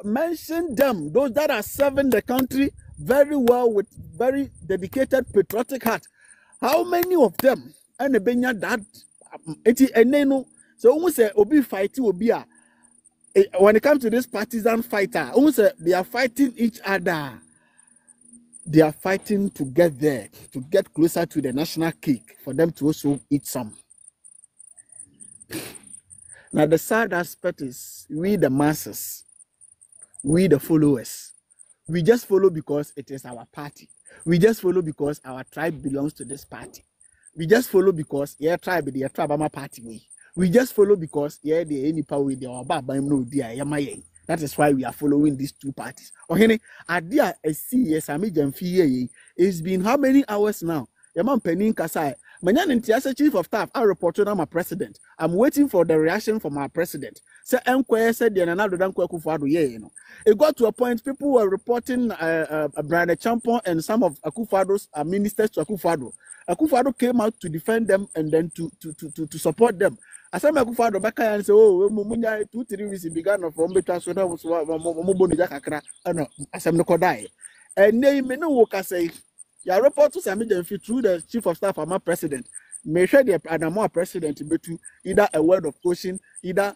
mention them, those that are serving the country very well with very dedicated patriotic heart. How many of them and the Benya that eneno so almost say obi fighting obi when it comes to this partisan fighter, almost they are fighting each other. They are fighting to get there, to get closer to the national cake for them to also eat some. Now, the sad aspect is we, the masses, we, the followers, we just follow because it is our party. We just follow because our tribe belongs to this party. We just follow because tribe, I'm a party. We just follow because the any power with our baba no dear. That is why we are following these two parties. Okay, idea I see Sammy Jamfi. It's been how many hours now? Yaman Penin Kasai. Manyan Intiasa Chief of Staff, I reported on my president. I'm waiting for the reaction from our president. So Mquare said the another than Kwekufado, you know. It got to a point people were reporting Brother Champon and some of Akufado's ministers to Akufado. Akufado came out to defend them and then to support them. As I'm Akufado back and say, oh, Mumunya 2-3 weeks began from Betasona was Moboni Jakakra, and as I'm no Kodai. And they may know what I say. Your report to Sammy Jamfi through the Chief of Staff of my president. Make sure the Adamo president to either a word of caution, either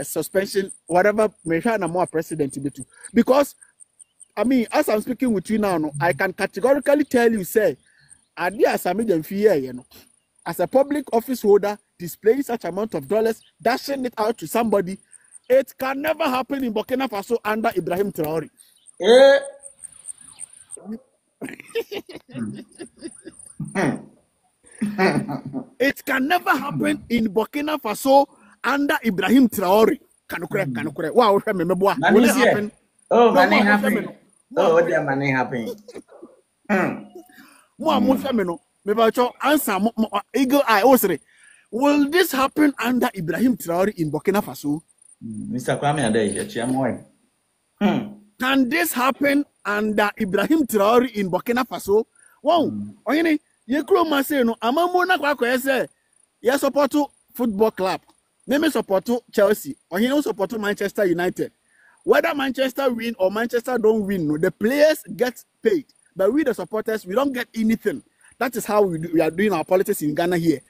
suspension, whatever. Make sure Adamo president to because I mean, as I'm speaking with you now, I can categorically tell you, say, idea Sammy Jamfi, you know, as a public office holder, displaying such amount of dollars, dashing it out to somebody, it can never happen in Burkina Faso under Ibrahim Traore. It can never happen in Burkina Faso under Ibrahim Traore. Canukre. Wow, will it happen? Oh, money happen. Oh, what money happen? Answer Eagle Eye. Will this happen under Ibrahim Traore in Burkina Faso? Mr. Kwame, can this happen under Ibrahim Traore in Burkina Faso? Wow, you crow say no, I'm a mona say, you support football club, maybe support Chelsea, or you support Manchester United. Whether Manchester win or Manchester don't win, no, the players get paid, but we the supporters, we don't get anything. That is how we are doing our politics in Ghana here.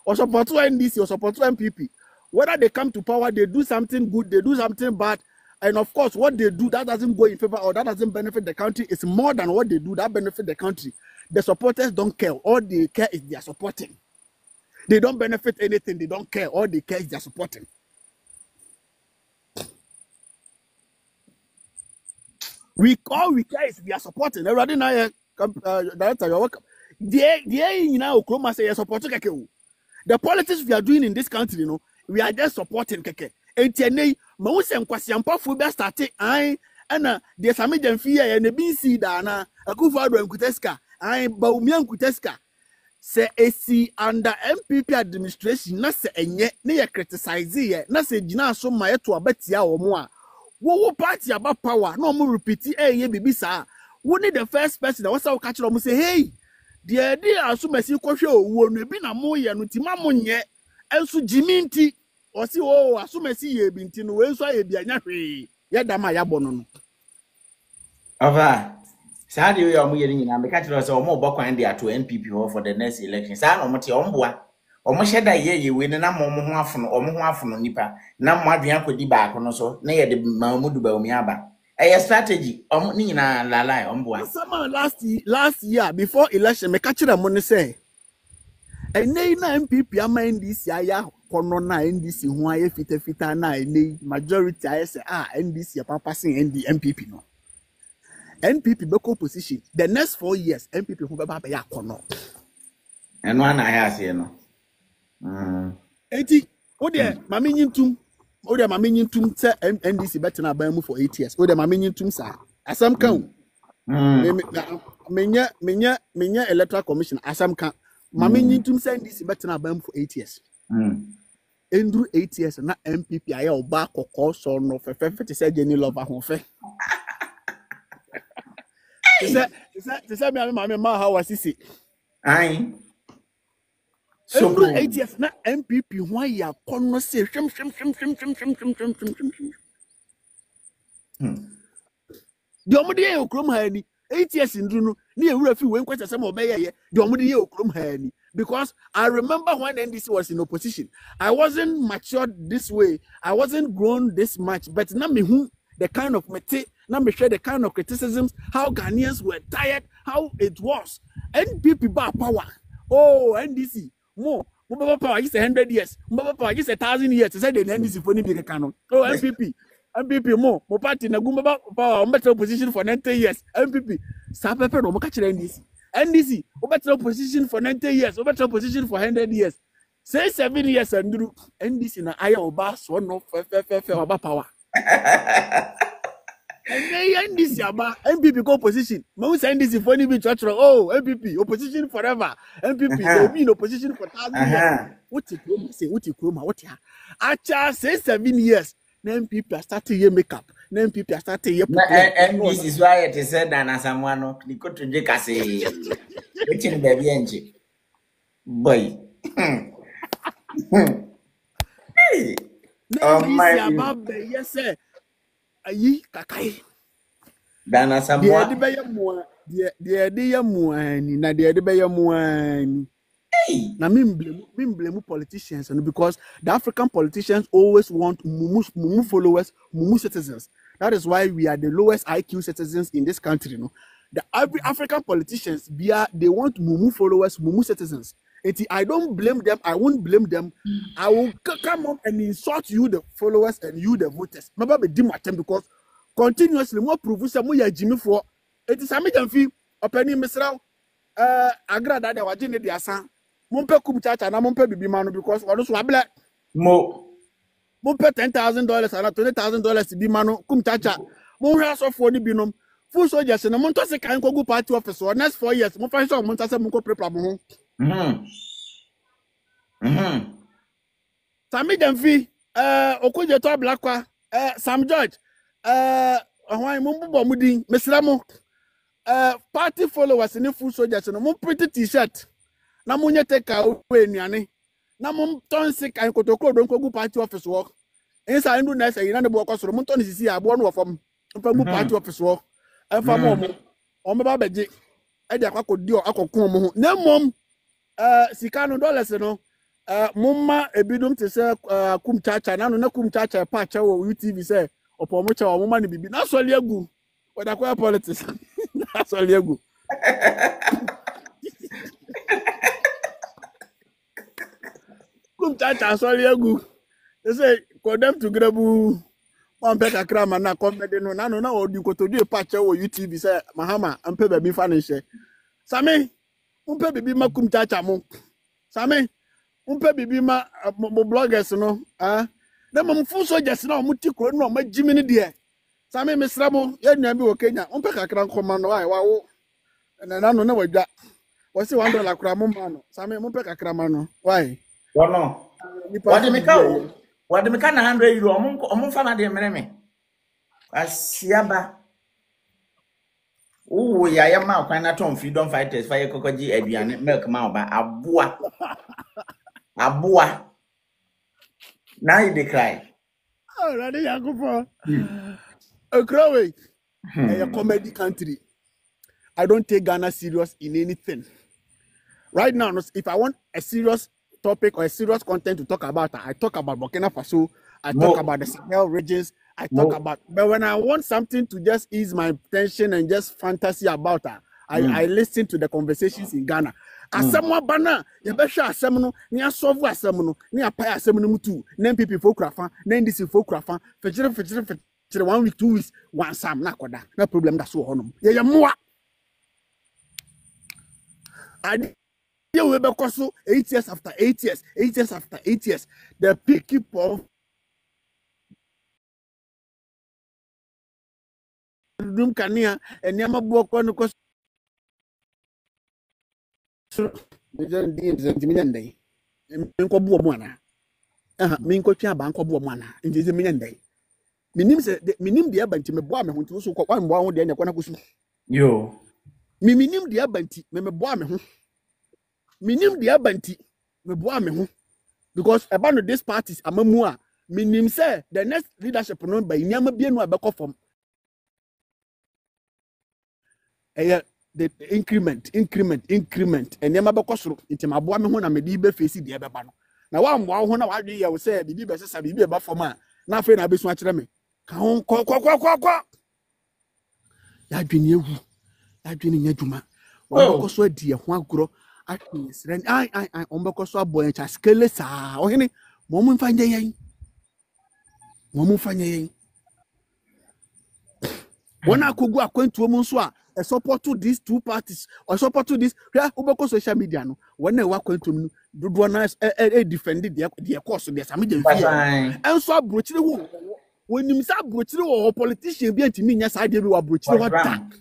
Or support NDC or support MPP. Whether they come to power, they do something good, they do something bad. And of course, what they do, that doesn't go in favor or that doesn't benefit the country. It's more than what they do that benefit the country. The supporters don't care. All they care is they are supporting. They don't benefit anything. They don't care. All they care is they are supporting. All we care is we are supporting. Everybody now, director, you're welcome. The politics we are doing in this country, you know, we are just supporting keke. Etienne, Mawusem Kwasiampa Fuba started, and the Sammy Jamfi and the BC Dana, Akufado and Kuteska, Baumian Kuteska. Say AC under MPP administration, not say enye, near criticize ye, not say Gina so my to a betia or more. Wo party about power, no more repeat, ye bibisa. Wouldn't the first person that was our catcher almost say, hey, the idea as soon as you show won't be a moya, Nutimamonye, and so Jiminti. Or see, oh, as soon as you been to know, so I be a nappy. Yadama Yabonon. Ova, Sadio, you are moving in a catcher or more Boko and they are to NPP for the next election. San or Moti Omboa, or Moshada ye, you win a number or Mohuafon Nipa, now Madrian could be back on also, near the Mahmudu Baumiaba. A strategy, Nina Lala Omboa. Summer last year before election, me catch the money say. And nay, MPP, I mind this ya. Kono na NDC who aye fita na any majority I say NDC pa passing MPP no. NPP beko position. The next 4 years MPP who be ya kono. And one I have here no. Eti o de mama nyintum say NDC better na ban mu for 8 years. O de mama nyintum sa. Asam kan. Menya electoral commission asam kan. Mama nyintum say NDC better na ban mu for 8 years. Endru 8 years na MPP aya oba kokko so no fefe te say Jenny Lover ho fe. Te say me ma how was it? Aye. So 8 years na MPP ho ya kono say hwem. The omode ye okrom ha ni 8 years ndru no ni ewura fi we nkwata say mo be ye the omode ye okrom ha ni. Because I remember when NDC was in opposition, I wasn't matured this way. I wasn't grown this much. But now me who the kind of now me share the kind of criticisms, how Ghanaians were tired, how it was. NPP bar power. Oh, NDC more power. It's 100 years. More power. It's 1,000 years. To say the NDC for any canon. Oh, MPP more party na gumba power. Better opposition for 90 years. MPP. Sapepe no mo catch NDC. NDC, better opposition for 90 years, better opposition for 100 years. Say 7 years and do NDC na aya oba so no fe power. And then NDC about MPP co-opposition. Most NDC funny be church. Oh, MPP opposition forever. MPP they'll be in opposition for 1,000 years. What you say? What you chroma? What ya? Acha say 7 years. Then people are starting your makeup. Then people are starting your. NDC is why it is said that someone ni ko tunje kase. Wetin baby enje. Boy. Hey. Oh my. Yes sir. Ayi kakai. Dana Samoa. The de ya muani na de be ya muani. Na me blame politicians because the African politicians always want mumu followers, mumu citizens. That is why we are the lowest IQ citizens in this country, you know. The African politicians they want mumu followers, mumu citizens. I don't blame them, I won't blame them. I will come up and insult you, the followers, and you, the voters. Maybe be because continuously more prove some more Jimmy for it is a million fee opening Mr. Agra that they were doing the assam. Mumpe kumchacha na mumpe bibi manu because wanu swable. Mumpe $10,000 and $20,000 bibi manu kumchacha. Mumpe so for ni binom. Foolsojers na munto se kan ko go party office for next 4 years. Mumpe so munto se munko prepare mo. Sammy Demfi okoje to blakwa Sam George ahwan mumbo mudin mesra mo party followers ni Foolsojers no mum pretty t-shirt na munye take away nuane na mum ton se kan kotokro don ko gu party office work inside ndu na say na ne bo kwasoro mum ton sisi abo no fam mfa gu party office work afa mo o me ba beje e dia kwakodi akokon mo ho na mum sika no dollars no mumma ebidum te se kumchacha na no na kumchacha pa cha wo UTV se opomo cha wo mumma ne bibi na so liagu wada kwa politics na so liagu kumchacha so liagu they say for them to grabu one better krama na comedy no na no na odi kotodu pa cha wo UTV se mahama ampe baby fa ne hye Sammy umpe bibi ma kumchacha mo Sammy umpe bibi ma mo bloggers no na mo Foolsojers na mo tikro no ma jimini de Sammy mesra mo ya nua bi wo Kenya umpe kakra nkoma no ai wawo na no na wadwa wo se $1 kura mo ma no Sammy umpe kakra ma no why wono wade meka na €100 omo fa na de mereme asiaba oh ya ya ma kwan na tom freedom fighters fire kokoji aduane milk ma oba aboa now you dey cry oh ready yakupo okrowe a comedy country. I don't take Ghana serious in anything right now. If I want a serious topic or a serious content to talk about, I talk about Burkina Faso, I talk about the Sahel regions, I talk about, but when I want something to just ease my tension and just fantasy about that, I listen to the conversations in Ghana. Asemwa bana, ya besha asemno, ni asovu asemno, ni apaya asemno mutu, ni MPP fokrafa, ni NDC fokrafa, fechire 1 week, 2 weeks, one sam na koda. No problem that's what honum. Ya mwa. I we be koso 8 years after 8 years, 8 years after 8 years, the people dum kania enyama buoko no koso ndai minko buo mu ana minko twa ba nko buo mu ana ndize ndai minim de abanti me boa me ho nti so kwa mboa ho de ne kwana kusu yo minim de abanti me boa me ho minim de abanti me boa me ho because about this parties amamu a minim say the next leadership no ba nyama bienu abekọ form the increment and nyama bekọ soro nti maboa me ho na me di be face de beba no na wa mboa ho na wa dwe ye wo say bibi be sesa bibi e ba form a na afi na abesu a kire me ka ho kwa ya dwene ewu ya dwene nya dwuma wa bekọ so adi e ho agoro atwes ren ai on bekọ so aboyan cha skele sa o hene mo mu mfa nyen wana kogu akwantuo mu nso a support to these two parties or support to this ubeko social media no wana wa akwantuo mu dodo na defend the course de Sammy Demfi enso abrochire hu when you say brochire or politician be ntimi nya sa de bi wa brochire what that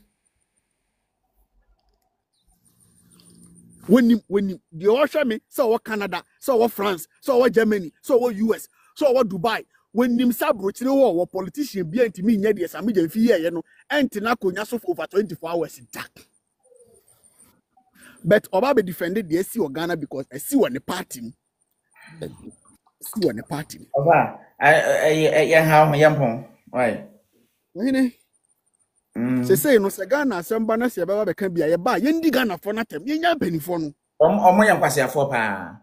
when you the ocean me so what Canada so what France so what Germany so what US so what Dubai when you say brochire or politician be ntimi nya de Sammy je fi ye no entina konya so for over 24 hours that but oba be defended the SC or Ghana because I see one the party see one the party oba how yampon why say no se Ghana assemba na se baba be kan bia ye ba ye ndi Ghana for natem ye nya benifo no omo yam kwasiafo pa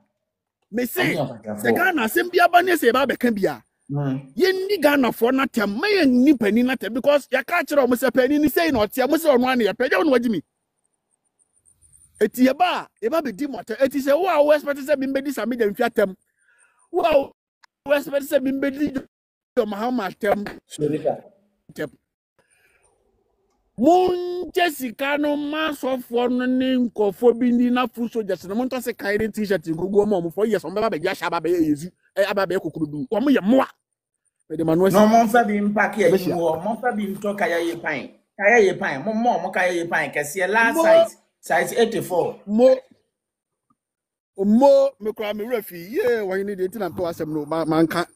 me say se Ghana asembia ba ne se baba be kan bia ye ndi Ghana for natem me ye ni pani natem because ya ka kire omo se pani ni say no tie mo se ono ane ye pa je no wagimi eti ye ba be di moto eti se wo a wo expect se bi mbedi Sammy dem fiatem wo wo expect se bi mbedi do Muhammad tem Mon Jessica no mass of one name for being na Foolsojers no monta se kaire t-shirt ngugo mo for yes on baba be ya shaba be yezu aba be kokurudu o mo ye moa be de manu no mon fa bi mpack ya yi wo mon fa bi nto kaya ye pan mo kaya ye pan kese last size 84 mo me kwa me refi ye wan ni de tina to asem no manka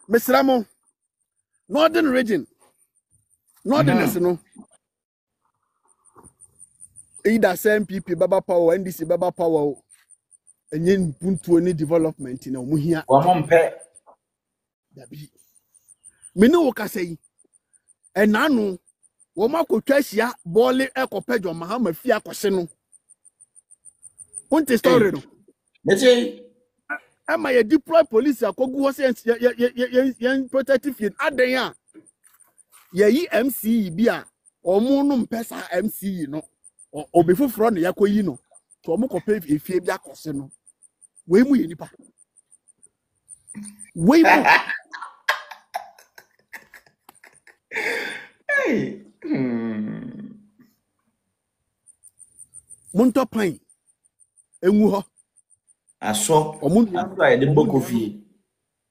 mesra mo northern region northerners no either MPP baba power NDC baba power enye puntu ni development na omu hia wo mo mpe dabi me ne wo kasai enanu wo makotwa hia bole ekopejo mahama fi akose no unte story no meche ama ye deploy police akogu ho sense ye protective adan a ye yi MCE bi a omu no mpesa MCE no obi foforo ne yakoyi no to omo kope efie bi akose no we mu ye nipa we mu hey monto pan enwu ho aso omo ya de bokofie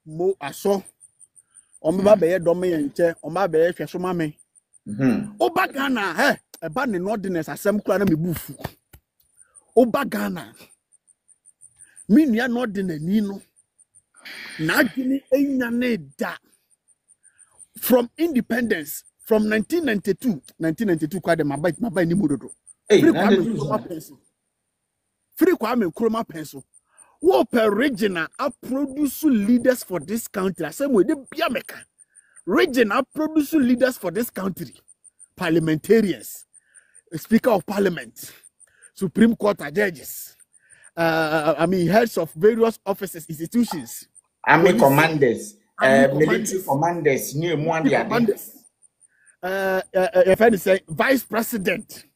mo aso omo ba be ye dom ye nche omo ba be ye hweso mame oba Ghana eba ne nordiness asem kura na mebufu oba Ghana mi nia nordinani no na adwini enya ne da from independence from 1992 kwa de mabai ni mododo free Kwame Nkrumah pencil wo per regional a produce leaders for this country asem we de bia meka regional produce leaders for this country parliamentarians Speaker of Parliament, Supreme Court judges, heads of various offices, institutions, army commanders, military commanders, new commanders. Vice President,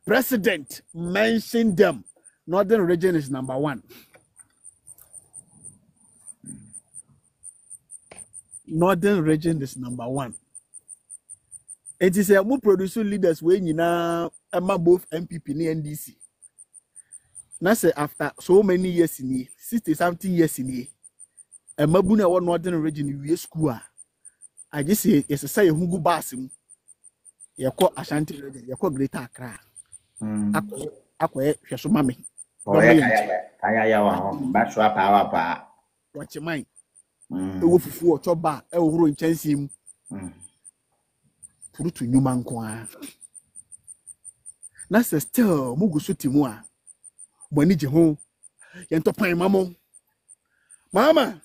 President, mention them. Northern region is number 1. Northern region is number 1. It is a more producer leaders when you know both MPP and NDC. Now say after so many years in here, 60-something years in here, a mabuna one northern region we school. I just say it's a say who go basim. You call Ashanti region, you call Greater Accra. Akwe hweso mame. Kaya yawa batwa power pa. Watch your mind. E wo fufu o choba e wo horo nchansi mu. Purutu nyuma nkwa na se still mugu sutimu a boni je ho ye ntopan mamo mama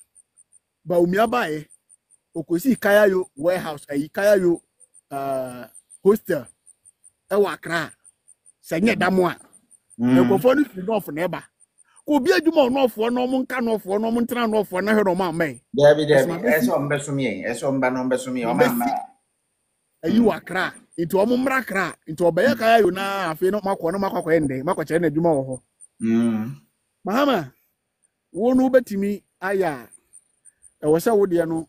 ba umi abae okosi kayayo warehouse ayi kayayo hostel e wa Accra senye damo a ekofo ni fi no na eba ko bi adwuma no ofo no mo nka no ofo no mo ntena no ofo na hwe no ma amen David eso mba no mbesumi o mama ayi wa Accra into omo mra Accra into obeya kaya yo na afi no makwa ende makwa che na adwuma wo ho mahama wo no betimi aya e wo se wo de no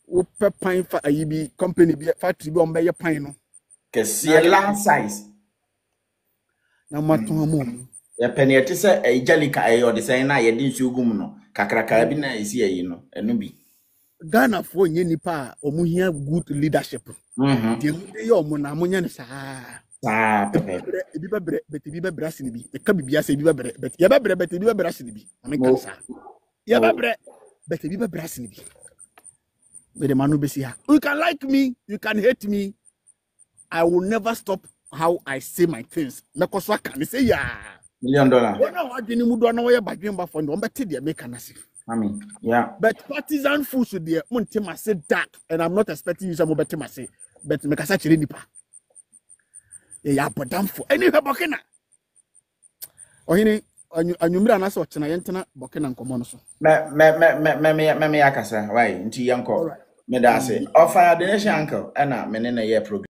wo pepan fa ayi bi company bi factory bi ombe ye pan no kese land size na maton amu ya penete se jalika ayo de sen na ye din sugum no kakraka bi na esi ayi no enu bi Ghana for any nipa omuhia good leadership. The omuna munya ne sa. Ebi be brasini bi. E ka bibia se ebi be but ye be but ebi be brasini bi. Ame kan sa. Ye be but ebi be brasini bi. But the manu be see. You can like me, you can hate me. I will never stop how I say my things. Because I can say yeah. $1 million. When I didn't move on away by dream for no better the make an yeah. But partisan fools should be Monte say that, and I'm not expecting you some better say, but make a such a nipa. Yeah, but damn for any Bokena. Or any and you mira naso chena yentena Bokena and Comonoso. Me akasa, why? Into Yanko. Me da say, Ofa Yaw the nation uncle, and menena year program.